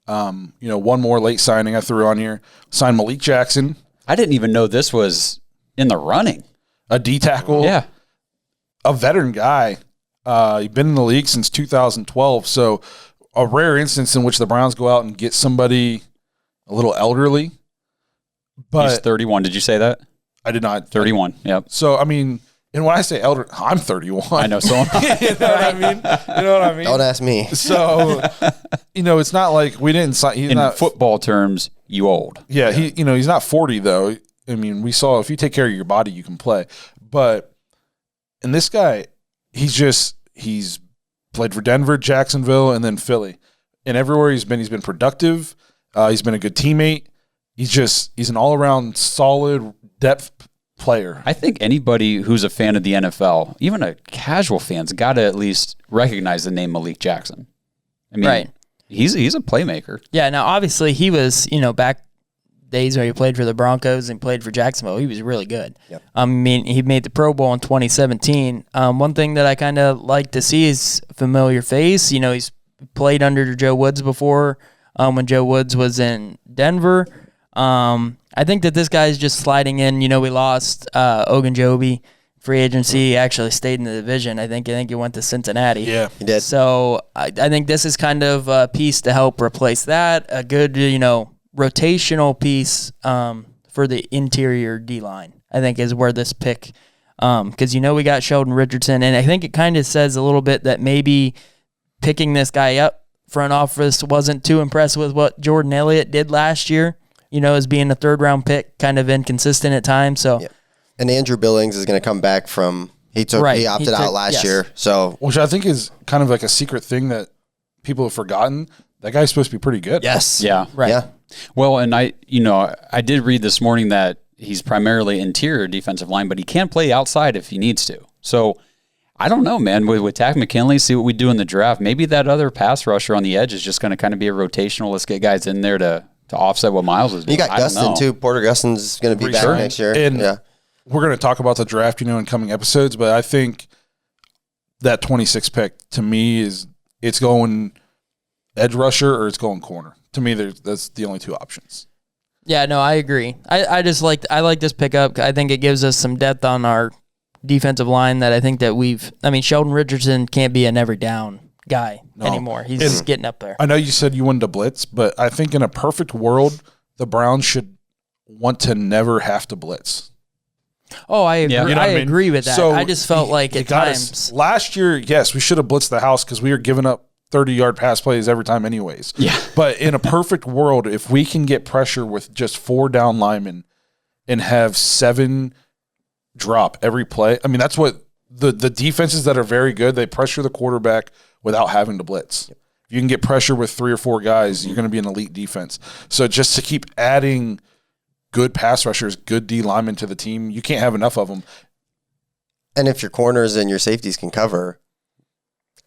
you know, one more late signing I threw on here. Signed Malik Jackson. I didn't even know this was in the running. A D tackle. Yeah. A veteran guy. He's been in the league since 2012. So a rare instance in which the Browns go out and get somebody a little elderly. But He's 31. Did you say that? I did not. 31. Yep. So, I mean, and when I say elder, I'm 31. I know. So You know what I mean? You know what I mean? Don't ask me. So, you know, it's not like we didn't sign. He's in not football terms, you old. Yeah, he's not 40 though. I mean, we saw if you take care of your body, you can play. But and this guy, he's played for Denver, Jacksonville, and then Philly. And everywhere he's been productive. He's been a good teammate. He's an all-around solid depth player. I think anybody who's a fan of the NFL, even a casual fan's got to at least recognize the name Malik Jackson. I mean, Right. He's a playmaker. Yeah, now obviously he was, back days where he played for the Broncos and played for Jacksonville, he was really good. Yep. I mean, he made the Pro Bowl in 2017. One thing that I kind of like to see is a familiar face. You know, he's played under Joe Woods before when Joe Woods was in Denver. I think that this guy's just sliding in. You know, we lost Ogunjobi, free agency, actually stayed in the division. I think he went to Cincinnati. Yeah, He did. So I think this is kind of a piece to help replace that. A good, rotational piece for the interior D-line, I think, is where this pick, because, we got Sheldon Richardson, and I think it kind of says a little bit that maybe picking this guy up, front office wasn't too impressed with what Jordan Elliott did last year, as being a third-round pick, kind of inconsistent at times. So. Yeah. And Andrew Billings is going to come back from he opted out last year. So which I think is kind of like a secret thing that people have forgotten. That guy's supposed to be pretty good. yes, Yeah. Right. yeah. Well, and I did read this morning that he's primarily interior defensive line, but he can play outside if he needs to. So I don't know, man. With Takk McKinley, see what we do in the draft. Maybe that other pass rusher on the edge is just going to kind of be a rotational. Let's get guys in there to offset what Miles is doing. You got Gustin too. Porter Gustin's going to be back next year. And yeah. we're going to talk about the draft, in coming episodes. But I think that 26 pick to me it's going edge rusher or it's going corner. To me, that's the only two options. Yeah, no, I agree. I like this pickup. I think it gives us some depth on our defensive line that I think that Sheldon Richardson can't be an every down guy anymore. He's getting up there. I know you said you wanted to blitz, but I think in a perfect world, the Browns should want to never have to blitz. Oh, I agree. You know what I mean? Agree with that. So I just felt like at times last year, yes, we should have blitzed the house because we were giving up 30-yard pass plays every time anyways. Yeah. But in a perfect world, if we can get pressure with just 4 down linemen and have 7 drop every play, I mean, that's what the defenses that are very good, they pressure the quarterback without having to blitz. Yep. If you can get pressure with 3 or 4 guys, you're going to be an elite defense. So just to keep adding good pass rushers, good D linemen to the team, you can't have enough of them. And if your corners and your safeties can cover,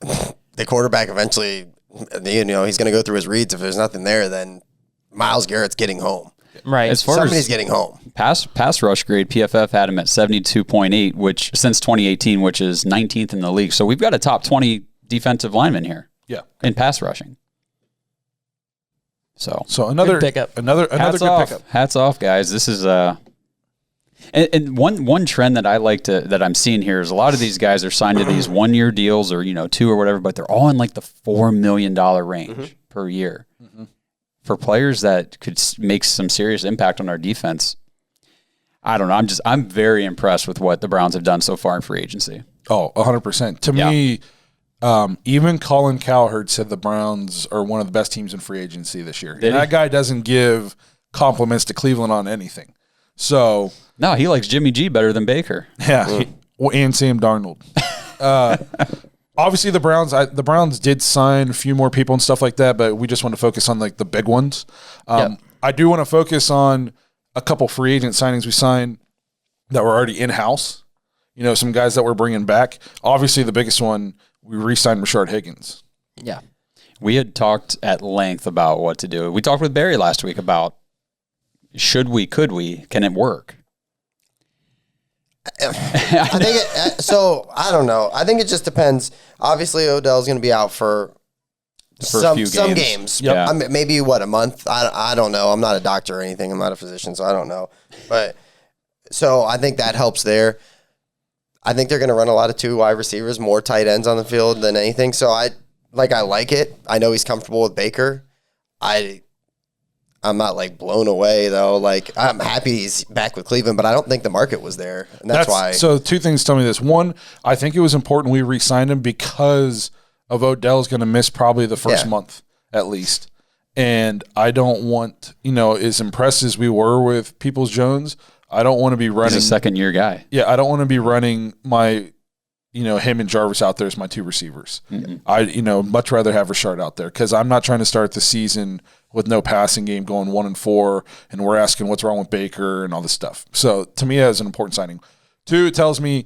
the quarterback eventually, he's going to go through his reads. If there's nothing there, then Myles Garrett's getting home. Right. As far Somebody's as getting home. Pass rush grade, PFF had him at 72.8, which since 2018, which is 19th in the league. So we've got a top 20 defensive lineman here. Yeah. In pass rushing. So another good pickup. Another hats good off. pickup. Hats off, guys. This is and one trend that I like that I'm seeing here is a lot of these guys are signed to these 1-year deals or 2 or whatever, but they're all in like the $4 million range per year. Mm-hmm. For players that could make some serious impact on our defense. I don't know. I'm very impressed with what the Browns have done so far in free agency. Oh, 100%. To me, even Colin Cowherd said the Browns are one of the best teams in free agency this year. And that guy doesn't give compliments to Cleveland on anything. So no, he likes Jimmy G better than Baker. Yeah, and Sam Darnold. Obviously, the Browns did sign a few more people and stuff like that, but we just want to focus on like the big ones. I do want to focus on a couple free agent signings we signed that were already in-house. Some guys that we're bringing back. Obviously, the biggest one, we re-signed Rashard Higgins. Yeah. We had talked at length about what to do. We talked with Barry last week about could we, can it work? I don't know. I think it just depends. Obviously, Odell's going to be out for some games. Yep. Yeah. Maybe a month. I don't know. I'm not a doctor or anything. I'm not a physician, so I don't know. But so I think that helps there. I think they're going to run a lot of 2 wide receivers, more tight ends on the field than anything. So I like it. I know he's comfortable with Baker. I'm not like blown away though. Like I'm happy he's back with Cleveland, but I don't think the market was there, and that's why. So 2 things tell me this. One, I think it was important we re-signed him because of Odell's going to miss probably the first month at least, and I don't want as impressed as we were with Peoples-Jones, I don't want to be running. He's a second-year guy. Yeah, I don't want to be running my. Him and Jarvis out there as my 2 receivers. Mm-hmm. I much rather have Rashard out there because I'm not trying to start the season with no passing game going 1-4, and we're asking what's wrong with Baker and all this stuff. So to me, that was an important signing. 2, it tells me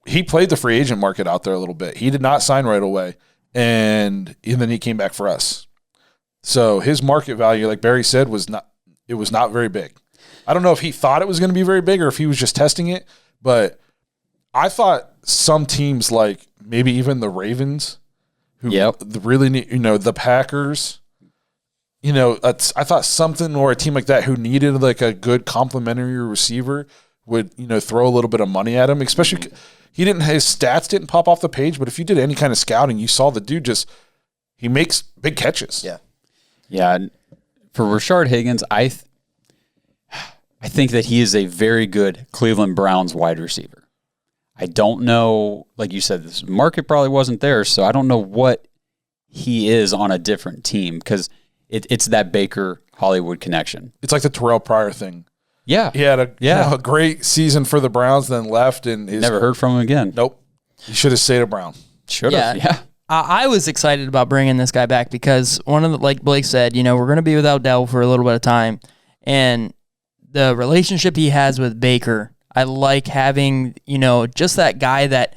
he played the free agent market out there a little bit. He did not sign right away, and then he came back for us. So his market value, like Barry said, was not very big. I don't know if he thought it was going to be very big or if he was just testing it, but I thought some teams like maybe even the Ravens, who really need, the Packers, I thought something or a team like that who needed like a good complementary receiver would, throw a little bit of money at him, especially his stats didn't pop off the page, but if you did any kind of scouting, you saw the dude he makes big catches. Yeah. Yeah. For Rashard Higgins, I think that he is a very good Cleveland Browns wide receiver. I don't know, like you said, this market probably wasn't there, so I don't know what he is on a different team because it's that Baker Hollywood connection. It's like the Terrell Pryor thing. Yeah. He had a great season for the Browns, then left and never heard from him again. Nope. He should have stayed at Brown. Should have. Yeah. I was excited about bringing this guy back because like Blake said, we're going to be without Odell for a little bit of time, and the relationship he has with Baker. I like having, just that guy that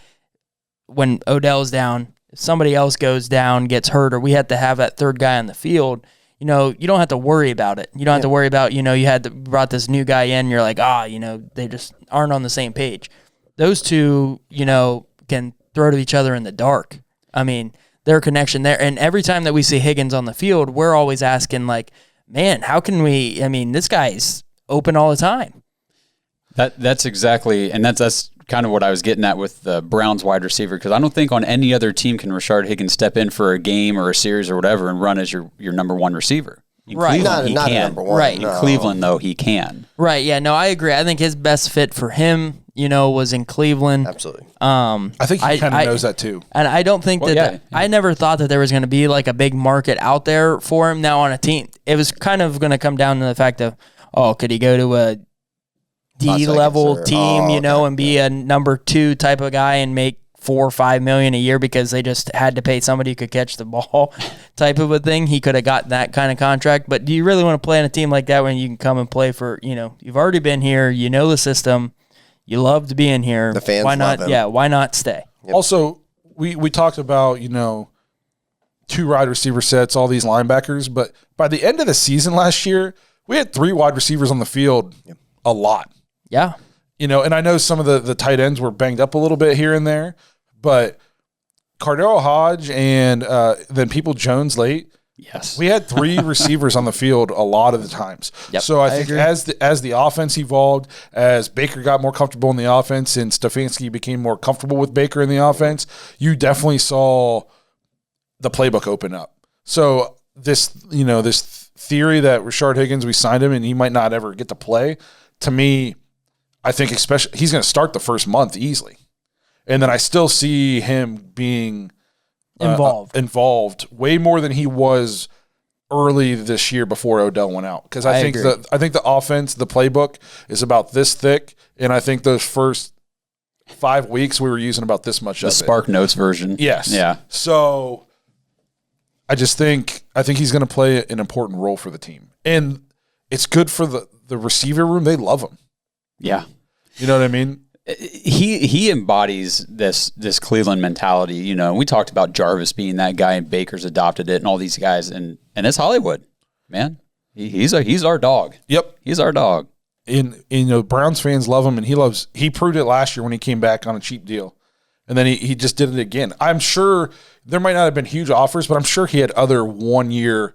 when Odell's down, if somebody else goes down, gets hurt, or we have to have that third guy on the field, you don't have to worry about it. You don't have to worry about, you brought this new guy in, you're like, they just aren't on the same page. Those two, can throw to each other in the dark. I mean, their connection there. And every time that we see Higgins on the field, we're always asking, like, man, how can we? I mean, this guy's open all the time. That's exactly, and that's kind of what I was getting at with the Browns wide receiver, because I don't think on any other team can Rashard Higgins step in for a game or a series or whatever and run as your number one receiver. In Right. Cleveland, Not he can. number one. Right. no. In Cleveland, though, he can. Right. Yeah. No, I agree. I think his best fit for him, was in Cleveland. Absolutely. I think he kind of knows that too. And I don't think Well, that yeah. I never thought that there was going to be like a big market out there for him now on a team. It was kind of going to come down to the fact of, could he go to a D-level Seconds or- team, okay. and be a number 2 type of guy and make $4 or $5 million a year because they just had to pay somebody who could catch the ball type of a thing. He could have got that kind of contract. But do you really want to play on a team like that when you can come and play for, you've already been here, the system, you loved being here. The fans why not? love him. Yeah, why not stay? Also, we talked about, 2 wide receiver sets, all these linebackers, but by the end of the season last year, we had 3 wide receivers on the field a lot. Yeah. And I know some of the tight ends were banged up a little bit here and there, but Cardero Hodge and then People-Jones late, Yes. we had 3 receivers on the field a lot of the times. Yep, So I I think agree. as the offense evolved, as Baker got more comfortable in the offense and Stefanski became more comfortable with Baker in the offense, you definitely saw the playbook open up. So this theory that Rashard Higgins, we signed him and he might not ever get to play, to me, I think especially he's going to start the first month easily. And then I still see him being involved way more than he was early this year before Odell went out. Because I think agree. the offense, the playbook is about this thick, and I think those first 5 weeks we were using about this much The of Spark Notes version. it. Yes. Yeah. So I think he's going to play an important role for the team, and it's good for the receiver room. They love him. Yeah. You know what I mean? He embodies this Cleveland mentality. We talked about Jarvis being that guy, and Baker's adopted it, and all these guys, and it's Hollywood, man. He's our dog. Yep. He's our dog. And Browns fans love him, and he proved it last year when he came back on a cheap deal, and then he just did it again. I'm sure there might not have been huge offers, but I'm sure he had other 1 year,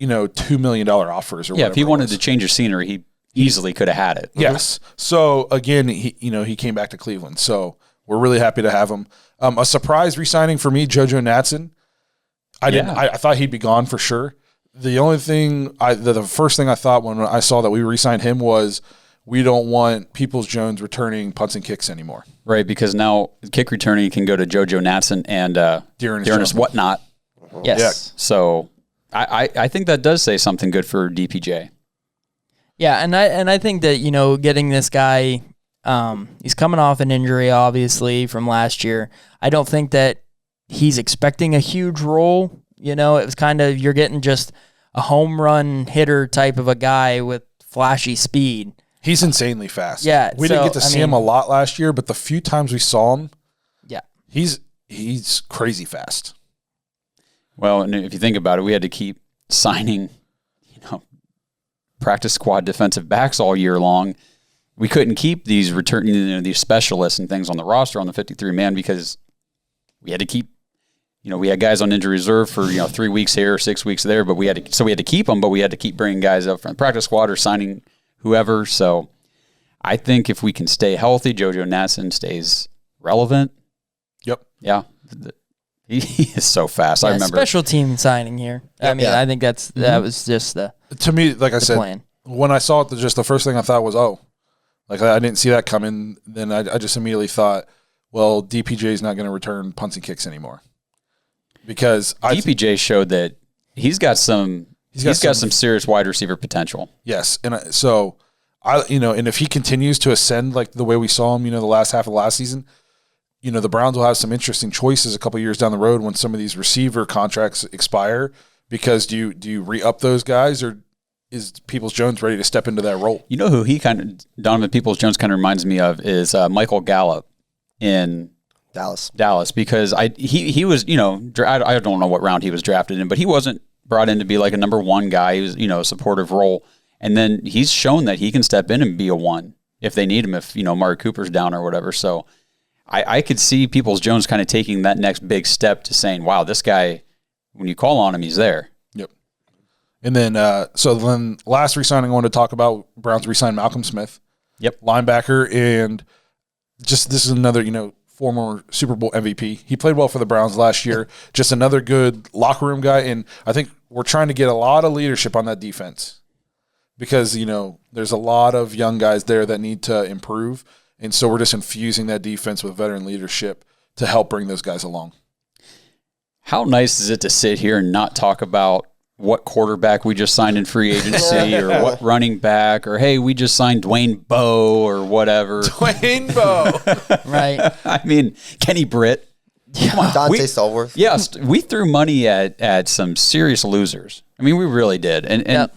$2 million offers or Yeah, whatever. if he it wanted was. to change his scenery, he easily could have had it. Yes. So again, he came back to Cleveland. So we're really happy to have him. A surprise re-signing for me, JoJo Natson. I thought he'd be gone for sure. The only thing the first thing I thought when I saw that we re-signed him was we don't want Peoples-Jones returning punts and kicks anymore. Right, because now kick returning can go to JoJo Natson and Dearness Whatnot. Yes. Yeah. So I think that does say something good for DPJ. Yeah, and I think that getting this guy, he's coming off an injury obviously from last year. I don't think that he's expecting a huge role. It was kind of you're getting just a home run hitter type of a guy with flashy speed. He's insanely fast. Yeah, we didn't so, get to I see mean- him a lot last year, but the few times we saw him, Yeah. he's crazy fast. Well, and if you think about it, we had to keep signing, practice squad defensive backs all year long. We couldn't keep these these specialists and things on the roster on the 53-man because we had to keep, we had guys on injury reserve for 3 weeks here or 6 weeks there, but we had to keep them, but we had to keep bringing guys up from the practice squad or signing whoever. So I think if we can stay healthy, JoJo Natson stays relevant. Yep. Yeah. He is so fast. I remember. Special team signing here. I mean, Yeah. I think that was just the To me, like I said, plan. when I saw it, just the first thing I thought was, I didn't see that coming. Then I just immediately thought, well, DPJ is not going to return punts and kicks anymore because DPJ showed that he's got some serious wide receiver potential. yes, and and if he continues to ascend like the way we saw him, the last half of last season, the Browns will have some interesting choices a couple years down the road when some of these receiver contracts expire. Because do you re-up those guys, or is Peoples-Jones ready to step into that role? You know who Donovan Peoples-Jones kind of reminds me of is Michael Gallup in Dallas, because he was, I don't know what round he was drafted in, but he wasn't brought in to be like a number one guy. He was, a supportive role. And then he's shown that he can step in and be a one if they need him, if, Amari Cooper's down or whatever. So I could see Peoples-Jones kind of taking that next big step to saying, wow, this guy, when you call on him, he's there. Yep. And then, last re-signing I wanted to talk about, Browns re-signed Malcolm Smith. Yep. Linebacker, and just this is another, former Super Bowl MVP. He played well for the Browns last year. Just another good locker room guy, and I think we're trying to get a lot of leadership on that defense because, there's a lot of young guys there that need to improve, and so we're just infusing that defense with veteran leadership to help bring those guys along. How nice is it to sit here and not talk about what quarterback we just signed in free agency or what running back or, hey, we just signed Dwayne Bowe or whatever. Dwayne Bowe. Right. I mean, Kenny Britt. Dante Stallworth. Yes, we threw money at some serious losers. I mean, we really did. And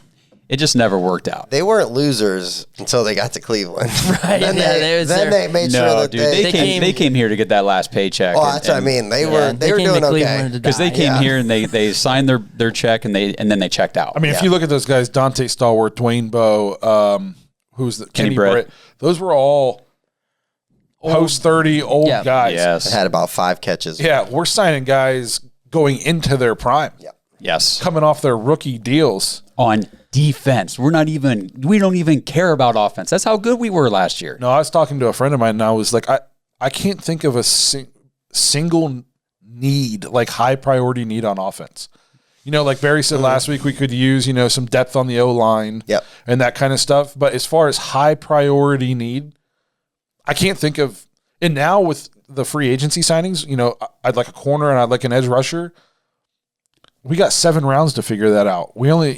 it just never worked out. They weren't losers until they got to Cleveland. Right. Then they made sure No, that dude, they came here to get that last paycheck. Oh, that's what I mean. They were doing okay. Because they came here and they signed their check and then they checked out. I mean, if you look at those guys, Dante Stallworth, Dwayne Bowe, who's the Kenny Britt, those were all post 30 old guys. Yes. They had about 5 catches. Yeah, we're signing guys going into their prime. Yeah. Yes. Coming off their rookie deals. On defense. We don't even care about offense. That's how good we were last year. No, I was talking to a friend of mine and I was like, I can't think of a single need, like high priority need on offense. Like Barry said last week, we could use, some depth on the O-line and that kind of stuff. But as far as high priority need, I can't think of. And now with the free agency signings, I'd like a corner and I'd like an edge rusher. We got 7 rounds to figure that out. We only,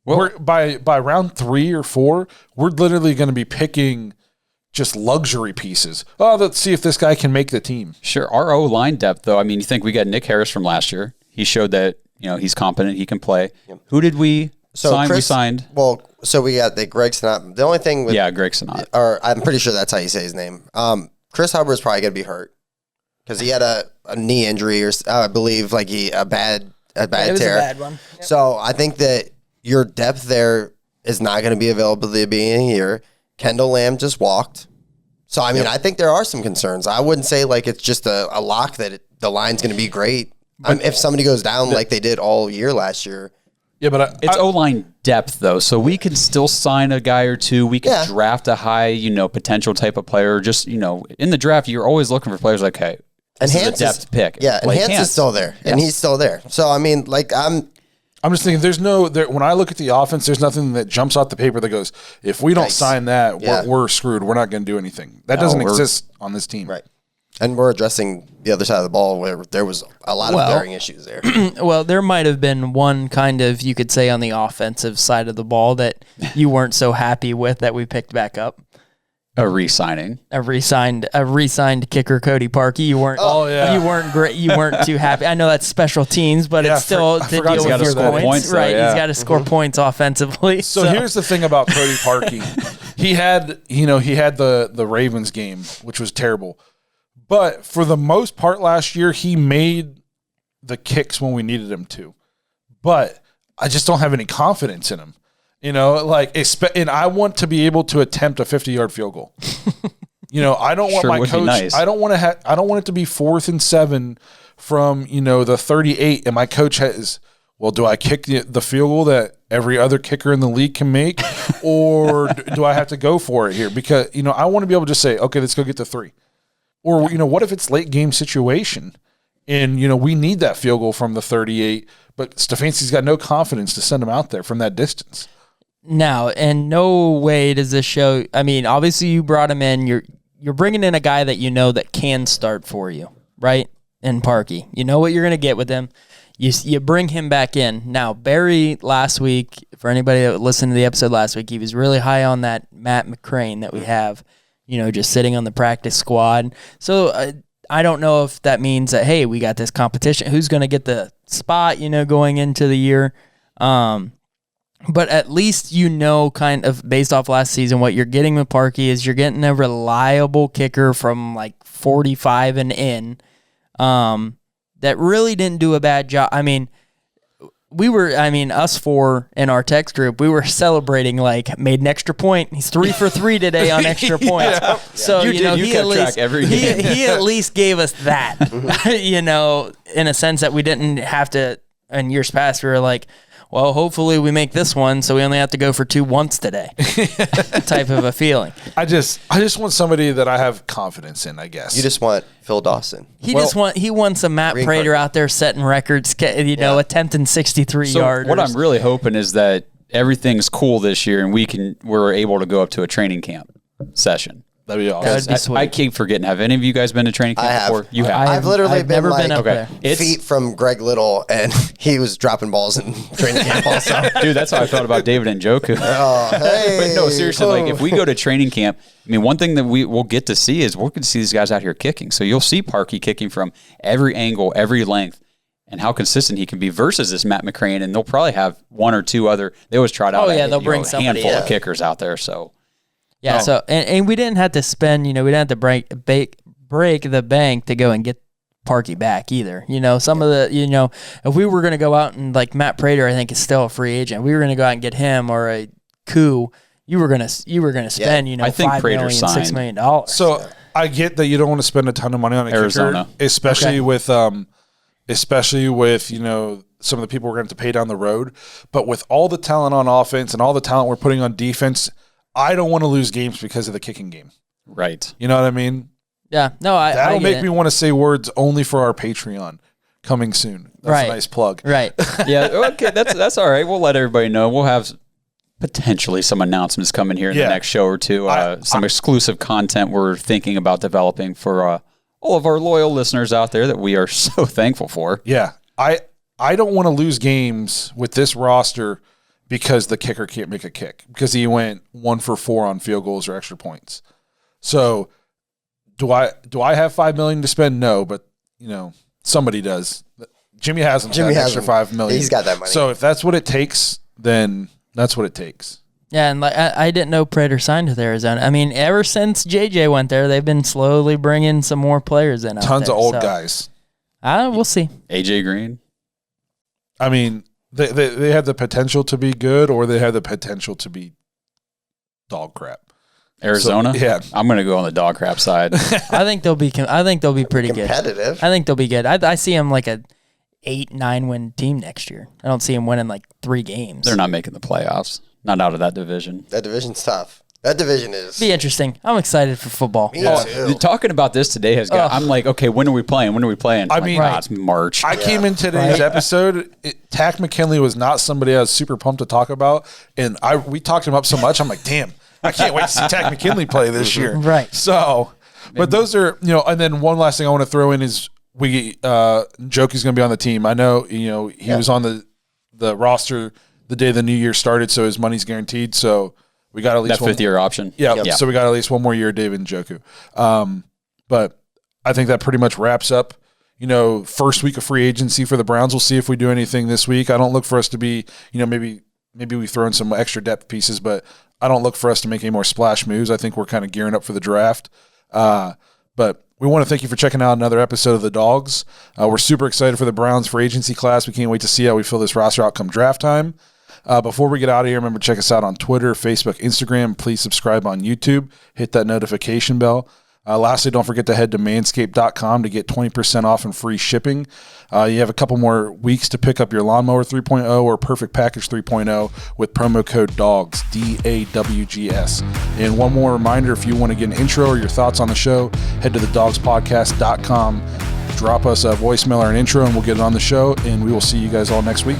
we're by round 3 or 4, we're literally going to be picking just luxury pieces. Oh, let's see if this guy can make the team. Sure. Our O-line depth, though, I mean, you think we got Nick Harris from last year. He showed that, he's competent, he can play. Yep. Who did we sign? We signed. Well, so we got the Greg Sinat. The only thing with Greg Sinat. Or I'm pretty sure that's how you say his name. Chris Hubbard's probably going to be hurt because he had a knee injury or I believe like a bad tear. It was a bad one. Yep. So I think that your depth there is not going to be available at the beginning of the year. Kendall Lamb just walked. So, I mean, I think there are some concerns. I wouldn't say like it's just a lock that the line's going to be great. If somebody goes down like they did all year last year. Yeah, but it's O-line depth, though, so we can still sign a guy or two. We can draft a high, potential type of player. Just, in the draft, you're always looking for players like, hey, this is a depth pick. Yeah, and Hans is still there, and he's still there. So, I mean, like, I'm just thinking when I look at the offense, there's nothing that jumps out the paper that goes, if we don't sign that, we're screwed. We're not going to do anything. That doesn't exist on this team. Right. And we're addressing the other side of the ball where there was a lot of glaring issues there. Well, there might have been one kind of, you could say, on the offensive side of the ball that you weren't so happy with that we picked back up. A re-signing. A re-signed kicker, Cody Parkey. You weren't. You weren't great. You weren't too happy. I know that's special teams, but it's still to deal with your points, right? He's got to score points offensively. So here's the thing about Cody Parkey. He had the Ravens game, which was terrible. But for the most part last year, he made the kicks when we needed him to. But I just don't have any confidence in him. And I want to be able to attempt a 50-yard field goal. I don't want my coach. Nice. I don't want it to be 4th and 7 from the 38, and my coach has. Well, do I kick the field goal that every other kicker in the league can make, or do I have to go for it here? Because I want to be able to just say, okay, let's go get the 3. Or, what if it's late game situation and, we need that field goal from the 38, but Stefanski's got no confidence to send him out there from that distance. Now, in no way does this show, I mean, obviously you brought him in, you're bringing in a guy that that can start for you, right? In Parkey. You know what you're going to get with him. You bring him back in. Now, Barry last week, for anybody that listened to the episode last week, he was really high on that Matt McCrane that we have. Just sitting on the practice squad. So I don't know if that means that, hey, we got this competition. Who's going to get the spot, going into the year? But at least kind of based off last season, what you're getting with Parkey is you're getting a reliable kicker from like 45 and in that really didn't do a bad job. I mean, us 4 in our text group, we were celebrating made an extra point. He's 3 for 3 today on extra points. So he at least gave us that. In a sense that we didn't have to. In years past, we were like, well, hopefully we make this one so we only have to go for 2 once today type of a feeling. I just want somebody that I have confidence in, I guess. You just want Phil Dawson. He wants a Matt Prater out there setting records, attempting 63 yards. What I'm really hoping is that everything's cool this year and we're able to go up to a training camp session. That'd be awesome. That would be sweet. I keep forgetting. Have any of you guys been to training camp before? You have. I've literally been never like been up there. feet from Greg Little, and he was dropping balls in training camp also. Dude, that's how I felt about David Njoku. Hey, But no, seriously, like if we go to training camp, I mean, one thing that we'll get to see is we're going to see these guys out here kicking. So you'll see Parkey kicking from every angle, every length, and how consistent he can be versus this Matt McCrane. And they'll probably have 1 or 2 other. They always trot out. They'll bring a handful of somebody. kickers out there. So. Yeah, so and we didn't have to spend, we didn't have to break the bank to go and get Parkey back either. Some of the, if we were going to go out and like Matt Prater, I think is still a free agent. We were going to go out and get him or a coup. You were going to spend, I think $5 million, $6 million. So I get that you don't want to spend a ton of money on a Arizona. kicker, especially with some of the people we're going to have to pay down the road. But with all the talent on offense and all the talent we're putting on defense, I don't want to lose games because of the kicking game. Right. You know what I mean? Yeah. No, That'll make me want to say words only for our Patreon coming soon. That's a nice plug. Right. Yeah. Okay. That's all right. We'll let everybody know. We'll have potentially some announcements coming here in the next show or two. Some exclusive content we're thinking about developing for all of our loyal listeners out there that we are so thankful for. Yeah. I don't want to lose games with this roster because the kicker can't make a kick because he went 1 for 4 on field goals or extra points. So do I have $5 million to spend? No, but somebody does. Jimmy hasn't. Jimmy has extra $5 million. He's got that money. So if that's what it takes, then that's what it takes. Yeah, and like I didn't know Prater signed with Arizona. I mean, ever since JJ went there, they've been slowly bringing some more players in. Tons of old guys. We'll see. AJ Green. I mean, they have the potential to be good, or they have the potential to be dog crap. Arizona, so, yeah, I'm going to go on the dog crap side. I think they'll be pretty competitive. Good. I think they'll be good. I see them like a 8-9 win team next year. I don't see them winning like 3 games. They're not making the playoffs. Not out of that division. That division's tough. That division is. Be interesting. I'm excited for football. Me too. Talking about this today has got. I'm like, okay, when are we playing? When are we playing? I mean, it's March. I came in today's episode. Takk McKinley was not somebody I was super pumped to talk about, and we talked him up so much. I'm like, damn, I can't wait to see Takk McKinley play this year. Right. So, but those are and then one last thing I want to throw in is Njoku's going to be on the team. I know he was on the roster the day the new year started, so his money's guaranteed. So. We got at least that 5th-year option. Yeah, so we got at least 1 more year, David Njoku. But I think that pretty much wraps up, first week of free agency for the Browns. We'll see if we do anything this week. I don't look for us to be, maybe we throw in some extra depth pieces, but I don't look for us to make any more splash moves. I think we're kind of gearing up for the draft. But we want to thank you for checking out another episode of the Dawgs. We're super excited for the Browns free agency class. We can't wait to see how we fill this roster out come draft time. Before we get out of here, remember to check us out on Twitter, Facebook, Instagram. Please subscribe on YouTube. Hit that notification bell. Lastly, don't forget to head to manscaped.com to get 20% off and free shipping. You have a couple more weeks to pick up your Lawnmower 3.0 or Perfect Package 3.0 with promo code DAWGS, DAWGS. And one more reminder, if you want to get an intro or your thoughts on the show, head to thedawgspodcast.com. Drop us a voicemail or an intro, and we'll get it on the show, and we will see you guys all next week.